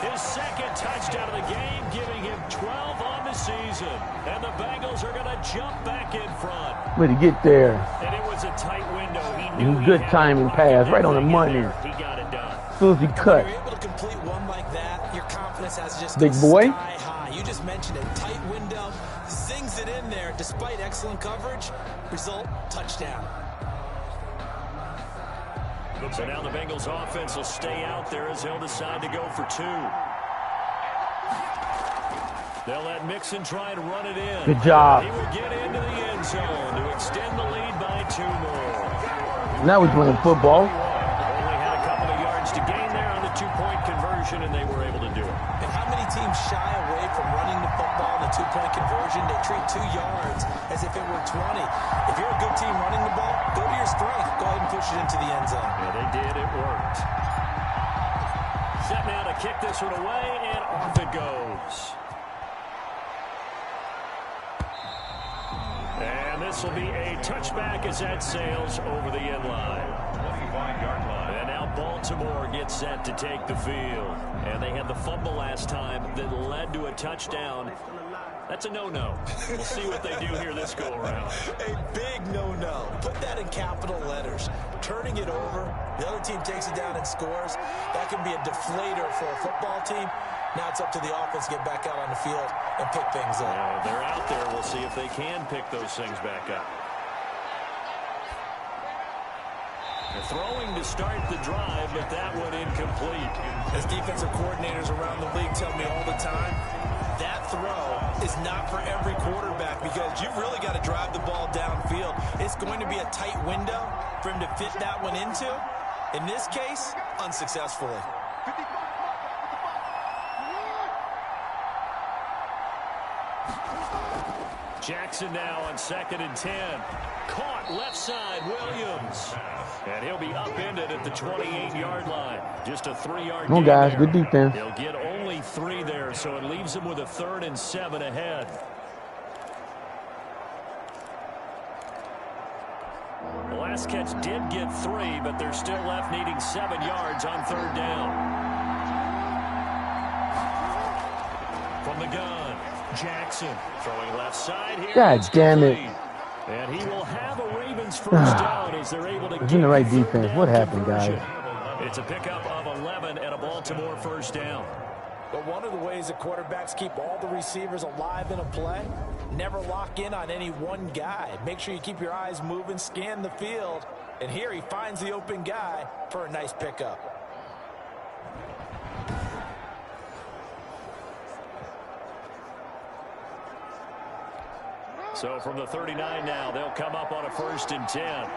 S3: his 2nd touchdown of the game, giving him 12 on the season. And the Bengals are going to jump back in front.
S1: Way to get there.
S3: And it was a tight window. He knew
S1: Good timing pass, right on the money.
S3: He got it done.
S1: As soon as he cut.
S4: When you're able to complete one like that, your confidence has just
S1: Big
S4: gone
S1: boy.
S4: sky high. You just mentioned it. Tight window, zings it in there despite excellent coverage. Result, touchdown.
S3: So now the Bengals offense will stay out there as they'll decide to go for 2. They'll let Mixon try and run it in.
S1: Good job.
S3: He will get into the end zone to extend the lead by 2 more.
S1: Now we're playing football.
S3: Only had a couple of yards to gain there on the 2-point conversion, and they were able to do it.
S4: And how many teams shy away from running the football in the 2-point conversion? They treat 2 yards as if it were 20. If you're a good team running the ball, go to your strength. Go ahead and push it into the end zone.
S3: Yeah, they did. It worked. Set now to kick this one away, and off it goes. And this will be a touchback as that sails over the end line.
S2: 25-yard line.
S3: And now Baltimore gets set to take the field. And they had the fumble last time that led to a touchdown. That's a no-no. We'll see what they do here this go-around.
S4: A big no-no. Put that in capital letters. Turning it over, the other team takes it down and scores. That can be a deflator for a football team. Now it's up to the offense to get back out on the field and pick things up.
S3: They're out there. We'll see if they can pick those things back up. They're throwing to start the drive, but that one incomplete.
S4: As defensive coordinators around the league tell me all the time, that throw is not for every quarterback because you've really got to drive the ball downfield. It's going to be a tight window for him to fit that one into. In this case, unsuccessfully.
S3: Jackson now on 2nd and 10. Caught left side, Williams. And he'll be upended at the 28-yard line. Just a 3-yard
S1: Come on,
S3: gain
S1: guys.
S3: there.
S1: Good defense.
S3: He'll get only only 3 there, so it leaves them with a 3rd and 7 ahead. The last catch did get 3, but they're still left needing 7 yards on 3rd down. From the gun, Jackson throwing left side here.
S1: God damn it.
S3: And he will have a Ravens first down as they're able to get
S1: in the right defense. What happened,
S3: conversion.
S1: guys?
S3: It's a pickup of 11 and a Baltimore first down.
S7: But one of the ways that quarterbacks keep all the receivers alive in a play, never lock in on any one guy. Make sure you keep your eyes moving, scan the field. And here he finds the open guy for a nice pickup.
S3: So from the 39 now, they'll come up on a 1st and 10.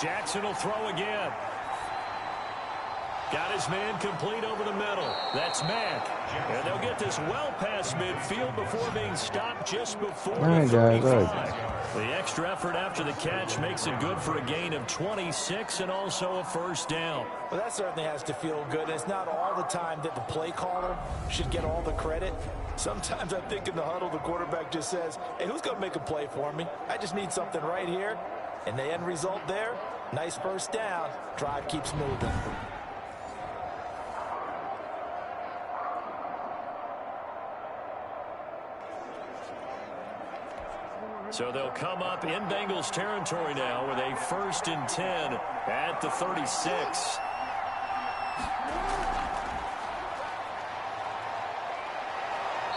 S3: Jackson will throw again. Got his man complete over the middle. That's Mack. And they'll get this well past midfield before being stopped just before the 35. The extra effort after the catch makes it good for a gain of 26 and also a first down.
S7: Well, that certainly has to feel good. It's not all the time that the play caller should get all the credit. Sometimes I think in the huddle, the quarterback just says, hey, who's going to make a play for me? I just need something right here. And the end result there, nice first down. Drive keeps moving.
S3: So they'll come up in Bengals territory now with a 1st and 10 at the 36.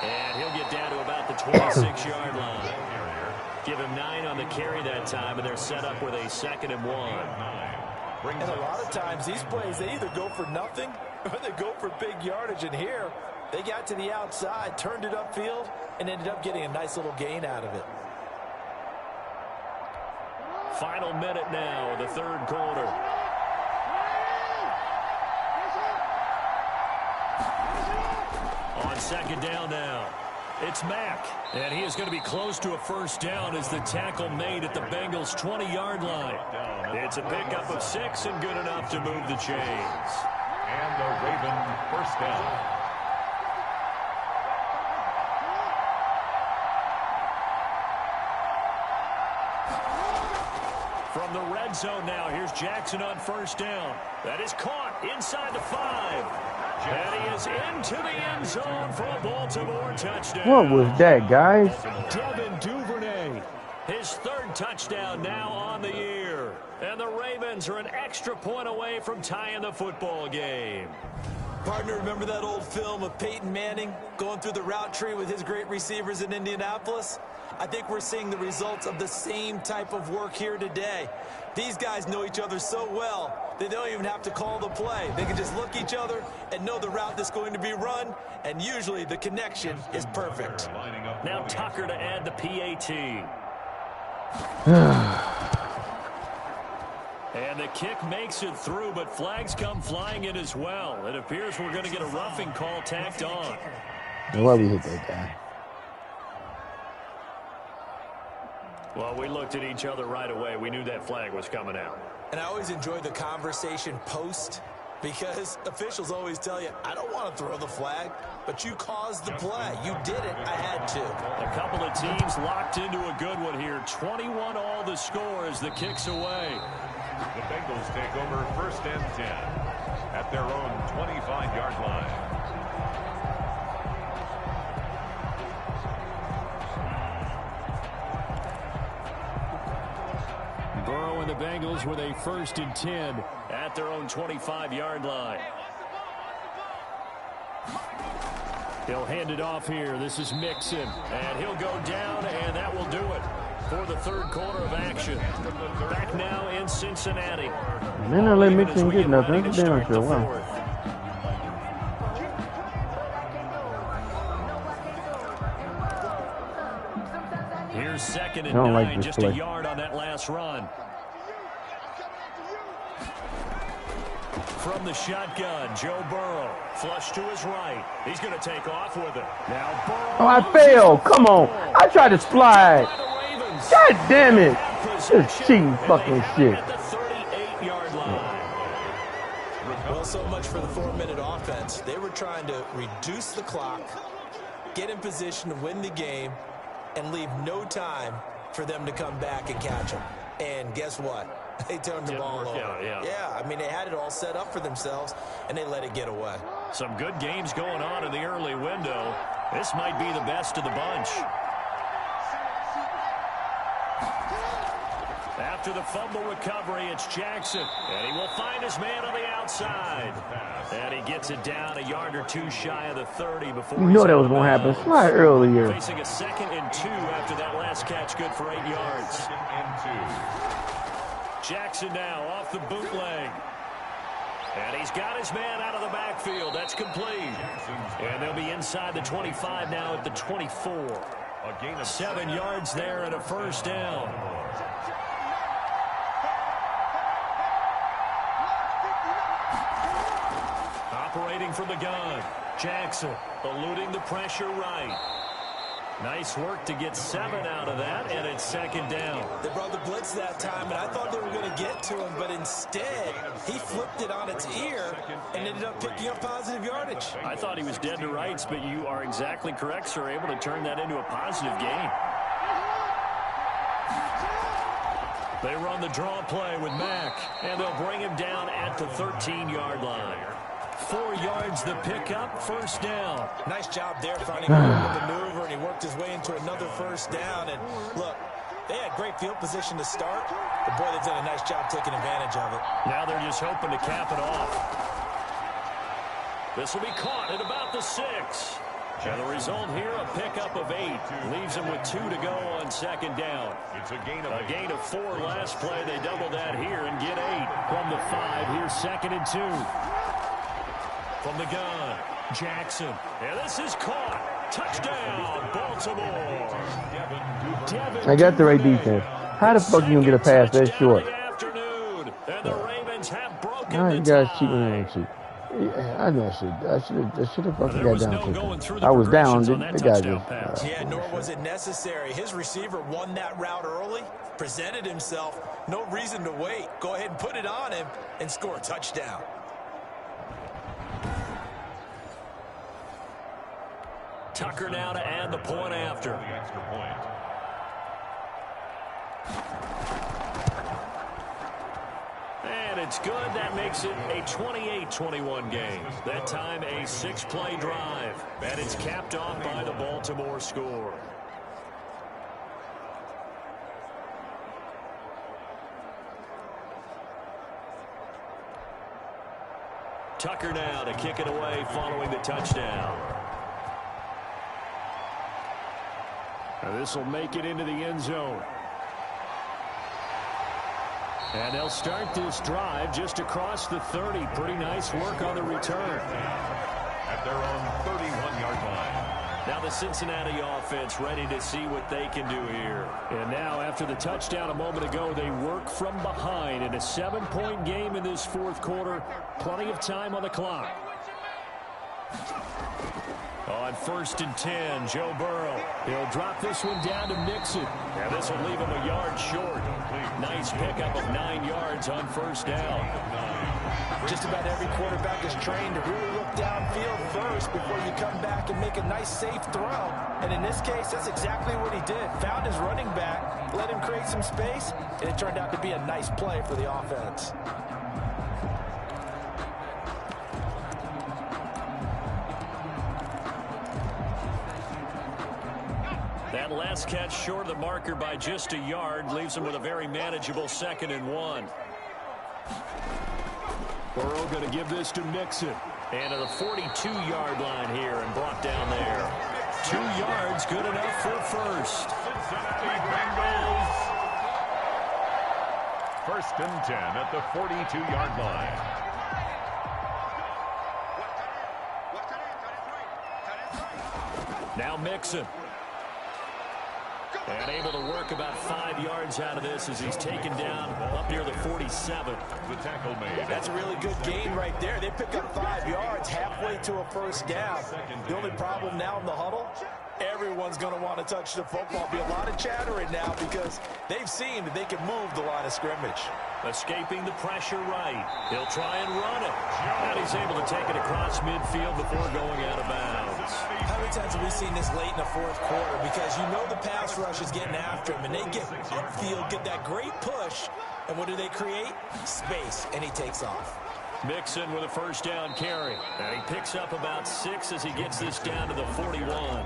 S3: And he'll get down to about the 26-yard line. Give him 9 on the carry that time, and they're set up with a 2nd and 1.
S7: And a lot of times these plays, they either go for nothing or they go for big yardage. And here, they got to the outside, turned it upfield, and ended up getting a nice little gain out of it.
S3: Final minute now of the 3rd quarter. On 2nd down now, it's Mack. And he is going to be close to a first down as the tackle made at the Bengals' 20-yard line. It's a pickup of 6 and good enough to move the chains.
S2: And the Raven first down.
S3: From the red zone now, here's Jackson on first down. That is caught inside the 5. And he is into the end zone for a Baltimore touchdown.
S1: What was that, guys?
S3: Devin Duvernay, his 3rd touchdown now on the year. And the Ravens are an extra point away from tying the football game.
S4: Partner, remember that old film of Peyton Manning going through the route tree with his great receivers in Indianapolis? I think we're seeing the results of the same type of work here today. These guys know each other so well, they don't even have to call the play. They can just look each other and know the route that's going to be run, and usually the connection is perfect.
S3: Now Tucker to add the PAT. And the kick makes it through, but flags come flying in as well. It appears we're going to get a roughing call tacked on.
S1: Why we hit that guy?
S3: Well, we looked at each other right away. We knew that flag was coming out.
S4: And I always enjoy the conversation post, because officials always tell you, I don't want to throw the flag, but you caused the play. You did it. I had to.
S3: A couple of teams locked into a good one here. 21 all the score as the kick's away.
S2: The Bengals take over 1st and 10 at their own 25-yard line.
S3: Burrow and the Bengals with a 1st and 10 at their own 25-yard line. He'll hand it off here. This is Mixon, and he'll go down, and that will do it for the 3rd quarter of action. Back now in Cincinnati.
S1: They're not letting Mixon get nothing. That's damn sure. Wow.
S3: Here's 2nd and 9,
S1: like
S3: just
S1: play.
S3: a yard on that last run. From the shotgun, Joe Burrow, flush to his right. He's going to take off with it. Now Burrow.
S1: Oh, I failed. Come on. I tried to slide. God damn it. This cheating fucking shit.
S3: At the 38-yard line.
S4: Well, so much for the 4-minute offense. They were trying to reduce the clock, get in position to win the game, and leave no time for them to come back and catch them. And guess what? They turned the ball over. Yeah, I mean, they had it all set up for themselves, and they let it get away.
S3: Some good games going on in the early window. This might be the best of the bunch. After the fumble recovery, it's Jackson. And he will find his man on the outside. And he gets it down a yard or two shy of the 30 before
S1: you know that was going to happen. Slide earlier.
S3: Facing a 2nd and 2 after that last catch, good for 8 yards. Jackson now off the bootleg. And he's got his man out of the backfield. That's complete. And they'll be inside the 25 now at the 24. 7 yards there and a first down. Operating from the gun. Jackson eluding the pressure right. Nice work to get 7 out of that, and it's 2nd down.
S4: They brought the blitz that time, and I thought they were going to get to him, but instead, he flipped it on its ear and ended up picking up positive yardage.
S3: I thought he was dead to rights, but you are exactly correct, sir, able to turn that into a positive gain. They run the draw play with Mack, and they'll bring him down at the 13-yard line. 4 yards the pickup, first down.
S4: Nice job there finding a maneuver, and he worked his way into another first down. And look, they had great field position to start, but boy, they've done a nice job taking advantage of it.
S3: Now they're just hoping to cap it off. This will be caught at about the 6. And the result here, a pickup of 8. Leaves him with 2 to go on 2nd down.
S2: It's a gain
S3: of 4 last play. They double that here and get 8 from the 5. Here's 2nd and 2. From the gun, Jackson. And this is caught. Touchdown, Baltimore.
S1: I got the right defense. How the fuck you gonna get a pass that short?
S3: And the Ravens have broken
S1: Now you guys cheating on cheat. Yeah, I know I should have fucking got down to. I was down. The guy just.
S4: Yeah, nor was it necessary. His receiver won that route early, presented himself. No reason to wait. Go ahead and put it on him and score a touchdown.
S3: Tucker now to add the point after. And it's good. That makes it a 28-21 game. That time a 6-play drive. And it's capped off by the Baltimore score. Tucker now to kick it away following the touchdown. Now this will make it into the end zone. And they'll start this drive just across the 30. Pretty nice work on the return.
S2: At their own 31-yard line.
S3: Now the Cincinnati offense ready to see what they can do here. And now after the touchdown a moment ago, they work from behind in a 7-point game in this 4th quarter. Plenty of time on the clock. On 1st and 10, Joe Burrow. He'll drop this one down to Mixon. And this will leave him a yard short. Nice pickup of 9 yards on 1st down.
S4: Just about every quarterback is trained to really look downfield first before you come back and make a nice, safe throw. And in this case, that's exactly what he did. Found his running back, let him create some space, and it turned out to be a nice play for the offense.
S3: That last catch short of the marker by just a yard leaves him with a very manageable 2nd and 1. Burrow going to give this to Mixon. And to the 42-yard line here and brought down there. 2 yards, good enough for first.
S2: Cincinnati Bengals. 1st and 10 at the 42-yard line.
S3: Now Mixon. And able to work about 5 yards out of this as he's taken down up near the 47.
S2: The tackle made.
S4: That's a really good gain right there. They pick up 5 yards halfway to a first down. The only problem now in the huddle, everyone's going to want to touch the football. Be a lot of chattering now because they've seen that they can move the line of scrimmage.
S3: Escaping the pressure right. He'll try and run it. And he's able to take it across midfield before going out of bounds.
S4: How many times have we seen this late in the fourth quarter? Because you know the pass rush is getting after him, and they get upfield, get that great push, and what do they create? Space, and he takes off.
S3: Mixon with a first down carry. And he picks up about 6 as he gets this down to the 41.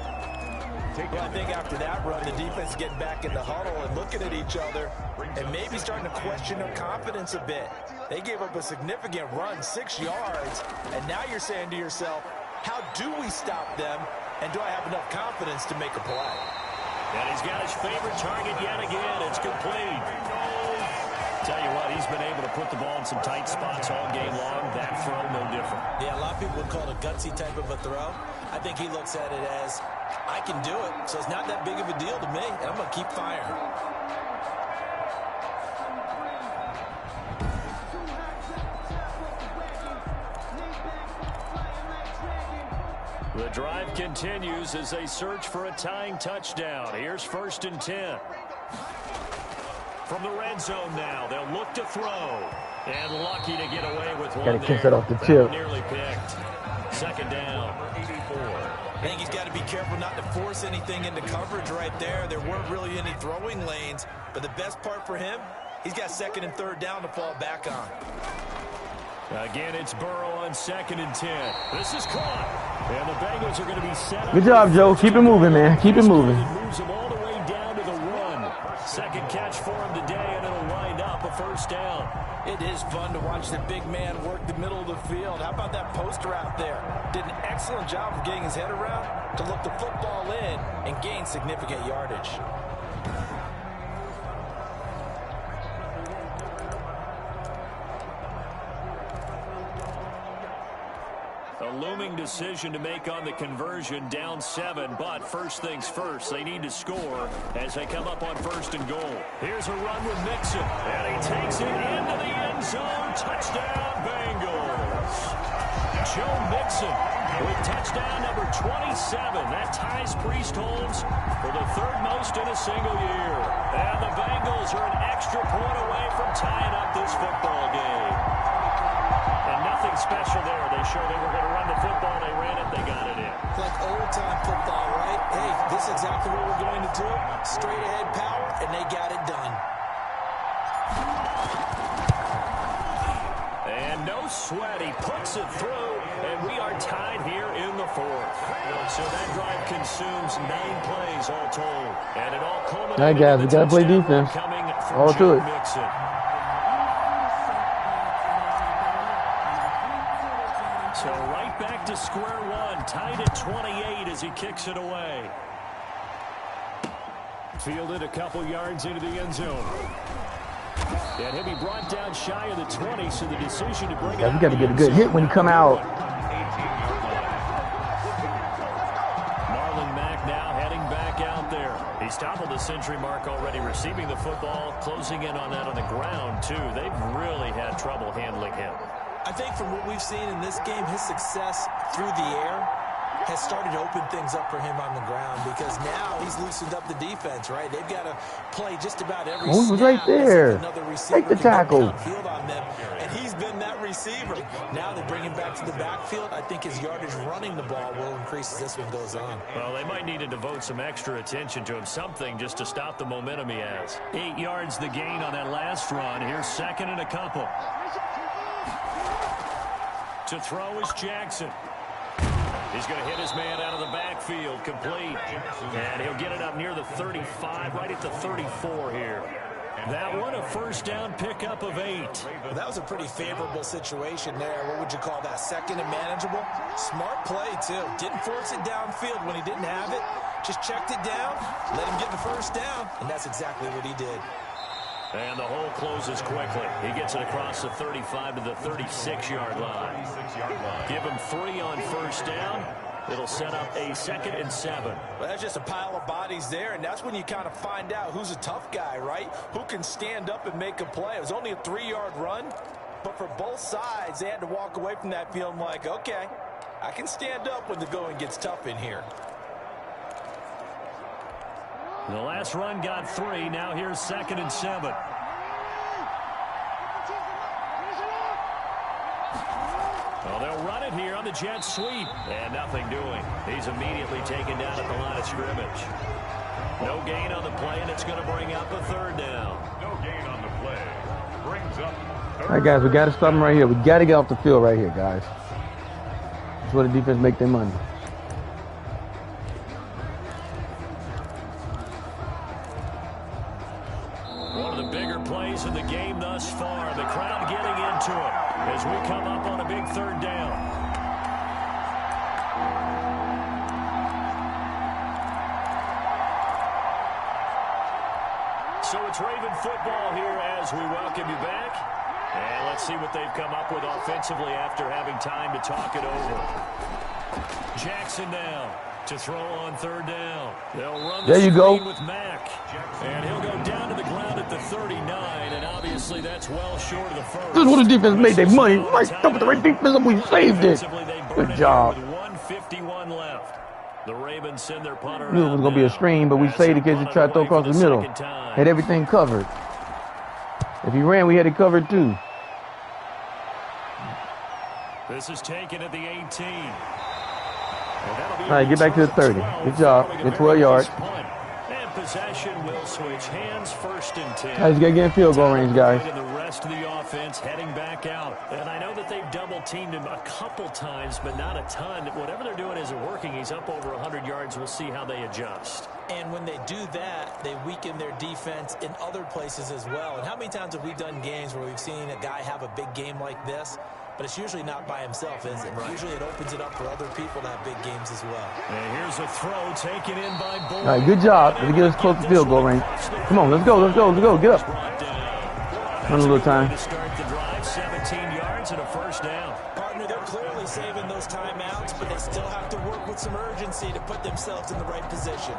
S7: Well, I think after that run, the defense is getting back in the huddle and looking at each other and maybe starting to question their confidence a bit. They gave up a significant run, 6 yards, and now you're saying to yourself, how do we stop them, and do I have enough confidence to make a play?
S3: And he's got his favorite target yet again. It's complete. Tell you what, he's been able to put the ball in some tight spots all game long. That throw, no different.
S4: Yeah, a lot of people would call it a gutsy type of a throw. I think he looks at it as, I can do it, so it's not that big of a deal to me, and I'm going to keep firing.
S3: The drive continues as they search for a tying touchdown. Here's 1st and 10. From the red zone now, they'll look to throw. And lucky to get away with one.
S1: Gotta kick that off the tip.
S3: Nearly picked. 2nd down. 84.
S4: I think he's got to be careful not to force anything into coverage right there. There weren't really any throwing lanes, but the best part for him, he's got 2nd and 3rd down to fall back on.
S3: Again, it's Burrow on 2nd and 10. This is caught. And the Bengals are going to be set up.
S1: Good job, Joe. Keep it moving, man. Keep it moving.
S3: Moves him all the way down to the run. 2nd catch for him today, and it'll wind up a 1st down.
S7: It is fun to watch the big man work the middle of the field. How about that post route there? Did an excellent job of getting his head around to look the football in and gain significant yardage.
S3: A looming decision to make on the conversion, down 7, but first things first, they need to score as they come up on 1st and goal. Here's a run with Mixon, and he takes it into the end zone. Touchdown, Bengals. Joe Mixon with touchdown number 27. That ties Priest-Holmes for the 3rd most in a single year. And the Bengals are an extra point away from tying up this football game. And nothing special there. They showed they were going to run the football. They ran it. They got it in.
S4: Like old-time football, right? Hey, this is exactly what we're going to do. Straight-ahead power, and they got it done.
S3: And no sweat. He puts it through, and we are tied here in the 4th. So that drive consumes 9 plays all told. And it all culminated.
S1: All right, guys, we got to play defense. All to it.
S3: Mixon. So right back to square one, tied at 28 as he kicks it away. Fielded a couple yards into the end zone. And he'll be brought down shy of the 20, so the decision to bring it out.
S1: You got to get a good hit when you come out.
S3: Marlon Mack now heading back out there. He's toppled the century mark already, receiving the football, closing in on that on the ground, too. They've really had trouble handling him.
S4: I think from what we've seen in this game, his success through the air has started to open things up for him on the ground, because now he's loosened up the defense, right? They've got to play just about every snap.
S1: He was right there. Take the tackle.
S4: On them, and he's been that receiver. Now they bring him back to the backfield. I think his yardage running the ball will increase as this one goes on.
S3: Well, they might need to devote some extra attention to him, something just to stop the momentum he has. 8 yards the gain on that last run. Here's 2nd and a couple. To throw is Jackson. He's going to hit his man out of the backfield, complete. And he'll get it up near the 35, right at the 34 here. That one, a 1st down pickup of 8.
S4: Well, that was a pretty favorable situation there. What would you call that? 2nd and manageable? Smart play, too. Didn't force it downfield when he didn't have it. Just checked it down, let him get the 1st down, and that's exactly what he did.
S3: And the hole closes quickly. He gets it across the 35 to the 36-yard line. Give him 3 on 1st down. It'll set up a 2nd and 7.
S7: Well, that's just a pile of bodies there, and that's when you kind of find out who's a tough guy, right? Who can stand up and make a play. It was only a 3-yard run, but for both sides, they had to walk away from that feeling like, okay, I can stand up when the going gets tough in here.
S3: The last run got 3. Now here's 2nd and 7. it here on the jet sweep. And nothing doing. He's immediately taken down at the line of scrimmage. No gain on the play, and it's going to bring up a third down.
S2: No gain on the play. Brings up third.
S1: All right, guys, we got to stop them right here. We got to get off the field right here, guys. That's where the defense make their money.
S3: One of the bigger plays in the game thus far. The crowd getting into it as we come up on a big third down. So it's Raven football here as we welcome you back. And let's see what they've come up with offensively after having time to talk it over. Jackson now to throw on third down. They'll run the screen with Mack. And he'll go down to the ground at the 39, and obviously that's well short of the first.
S1: This is what the defense made their money. Right up with the right defense, we saved it. Good job.
S3: With 1:51 left. The Ravens send their punter.
S1: Knew it was going to be a screen, but we saved it because he tried to throw across the middle. Had everything covered. If he ran, we had it covered too.
S3: This is taken at the 18.
S1: All right, get back to the 30. Good job. Get 12 yards.
S3: And possession will switch hands, 1st and 10.
S1: Guys, you got to get in field goal range, guys.
S3: And the rest of the offense heading back out. And I know that they've double-teamed him a couple times, but not a ton. Whatever they're doing isn't working. He's up over 100 yards. We'll see how they adjust.
S4: And when they do that, they weaken their defense in other places as well. And how many times have we done games where we've seen a guy have a big game like this? But it's usually not by himself, is it? Right. Usually it opens it up for other people to have big games as well.
S3: And here's a throw taken in by Bull.
S1: All right, good job. Let's get us close to field goal range. Come on, let's go, let's go, let's go. Get up. Run a little time.
S3: To start the drive, 17 yards and a 1st down.
S4: Partner, they're clearly saving those timeouts, but they still have to work with some urgency to put themselves in the right position.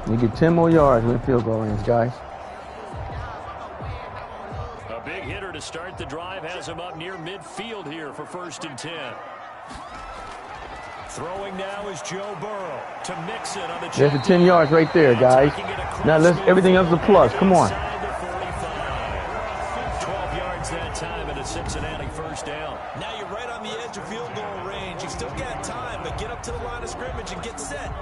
S1: We get 10 more yards with field goal range, guys.
S3: A big hitter to start the drive has him up near midfield here for 1st and 10. Throwing now is Joe Burrow to Mixon on the
S1: There's the 10 yards right there, guys. Now let's everything else is a plus. Come on.
S3: 12 yards that time and a Cincinnati 1st down.
S4: Now you're right on the edge of field goal range. You still got time, but get up to the line of scrimmage and get set.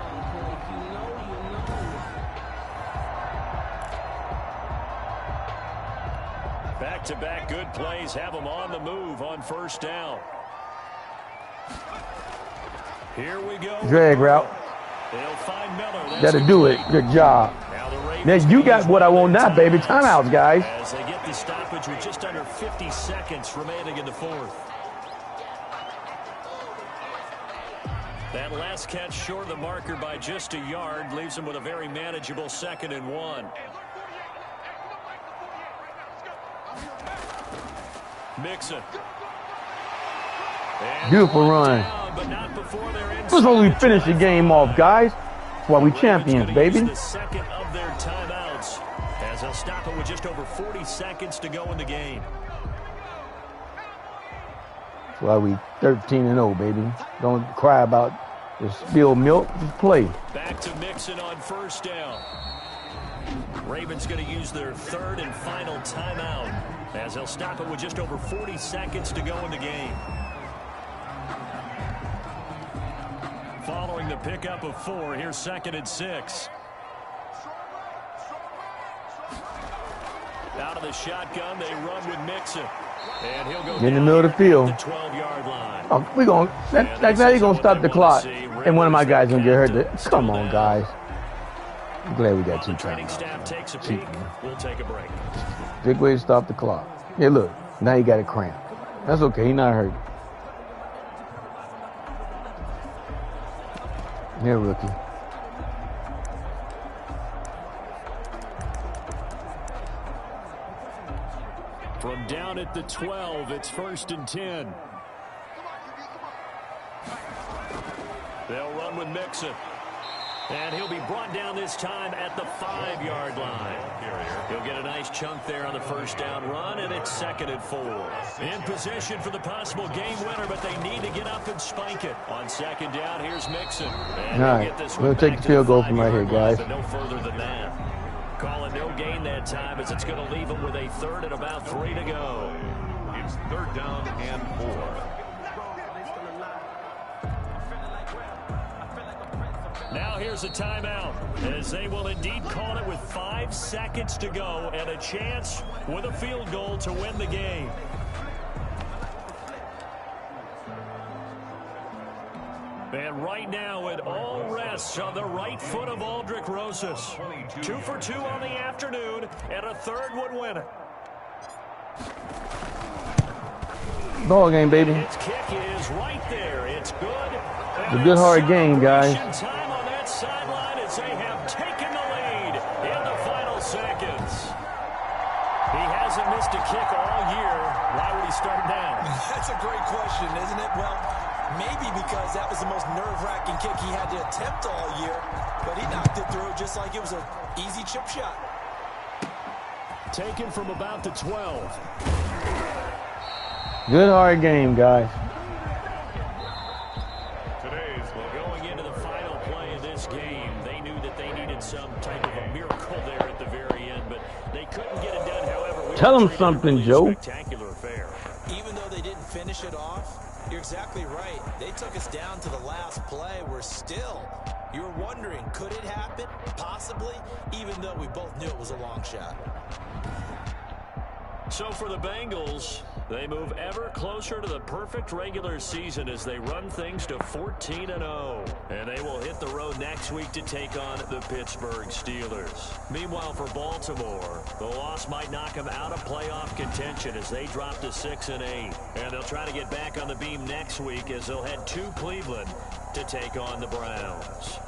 S3: Back-to-back good plays have them on the move on 1st down. Here we go.
S1: Drag route.
S3: They'll find Miller.
S1: Got to do it. Good job. Now you got what I want now, baby. Timeouts, guys.
S3: As they get the stoppage with just under 50 seconds remaining in the 4th. That last catch short of the marker by just a yard leaves them with a very manageable 2nd and 1. Mixon.
S1: Beautiful run. This is when we finish the game off, guys. That's why we champions, baby.
S3: The 2nd of their timeouts as they'll stop it with just over 40 seconds to go in the game.
S1: That's why we 13-0, baby. Don't cry about the spilled milk. Just play.
S3: Back to Mixon on 1st down. Ravens going to use their 3rd and final timeout as they'll stop it with just over 40 seconds to go in the game. Following the pickup of 4, here's 2nd and 6. Out of the shotgun, they run with Mixon. And he'll go
S1: in the middle of the field.
S3: The 12-yard line.
S1: Oh, we're going now you're gonna stop the clock. And one of my guys gonna get hurt. Come on, guys. I'm glad we got 2
S3: training staff takes a peek. We'll take a break.
S1: Big way to stop the clock. Yeah, look. Now you got a cramp. That's okay. He's not hurt. Yeah, rookie.
S3: From down at the 12, it's 1st and 10. They'll run with Mixon. And he'll be brought down this time at the 5-yard line. He'll get a nice chunk there on the first down run, and it's 2nd and 4. In position for the possible game winner, but they need to get up and spike it. On 2nd down, here's Mixon. And
S1: all right, we'll take the field goal from right here, guys.
S3: But no further than that. Calling no gain that time, as it's going to leave them with a 3rd and about 3 to go.
S2: It's 3rd down and 4.
S3: Now here's a timeout, as they will indeed call it with 5 seconds to go and a chance with a field goal to win the game. And right now it all rests on the right foot of Aldrick Rosas. 2 for 2 on the afternoon, and a 3rd would win it.
S1: Ball game, baby.
S3: Its kick is right there. It's good.
S1: It's a good hard game, guys.
S3: Time on that sideline as they have taken the lead in the final seconds. He hasn't missed a kick all year. Why would he start now?
S7: That's a great question, isn't it? Well, maybe because that was the most nerve-wracking kick he had to attempt all year, but he knocked it through just like it was an easy chip shot.
S3: Taken from about the 12.
S1: Good hard game, guys.
S3: Going into the final play of this game, they knew that they needed some type of a miracle there at the very end, but they couldn't get it done. However,
S1: tell them something, Joe.
S3: Spectacular affair.
S7: Even though they didn't finish it off, you're exactly right. They took us down to the last play. We're still, you're wondering, could it happen? Possibly, even though we both knew it was a long shot.
S3: So for the Bengals, they move ever closer to the perfect regular season as they run things to 14-0. And they will hit the road next week to take on the Pittsburgh Steelers. Meanwhile, for Baltimore, the loss might knock them out of playoff contention as they drop to 6-8. And they'll try to get back on the beam next week as they'll head to Cleveland to take on the Browns.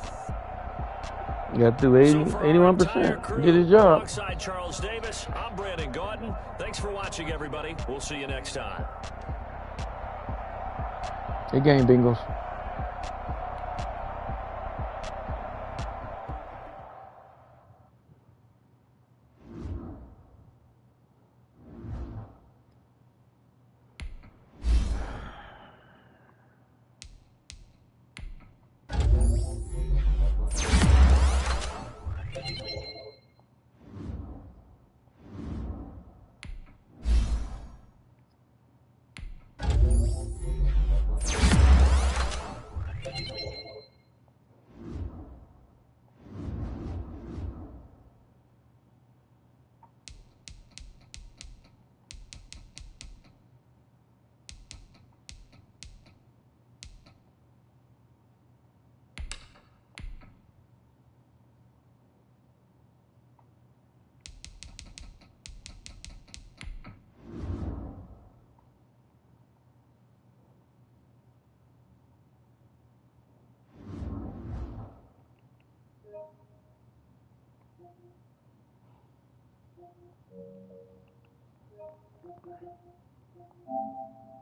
S1: Got through 81%. Did his job.
S3: Alongside Charles Davis, I'm Brandon Gaudin. Thanks for watching, everybody. We'll see you next time.
S1: Good game, Bengals.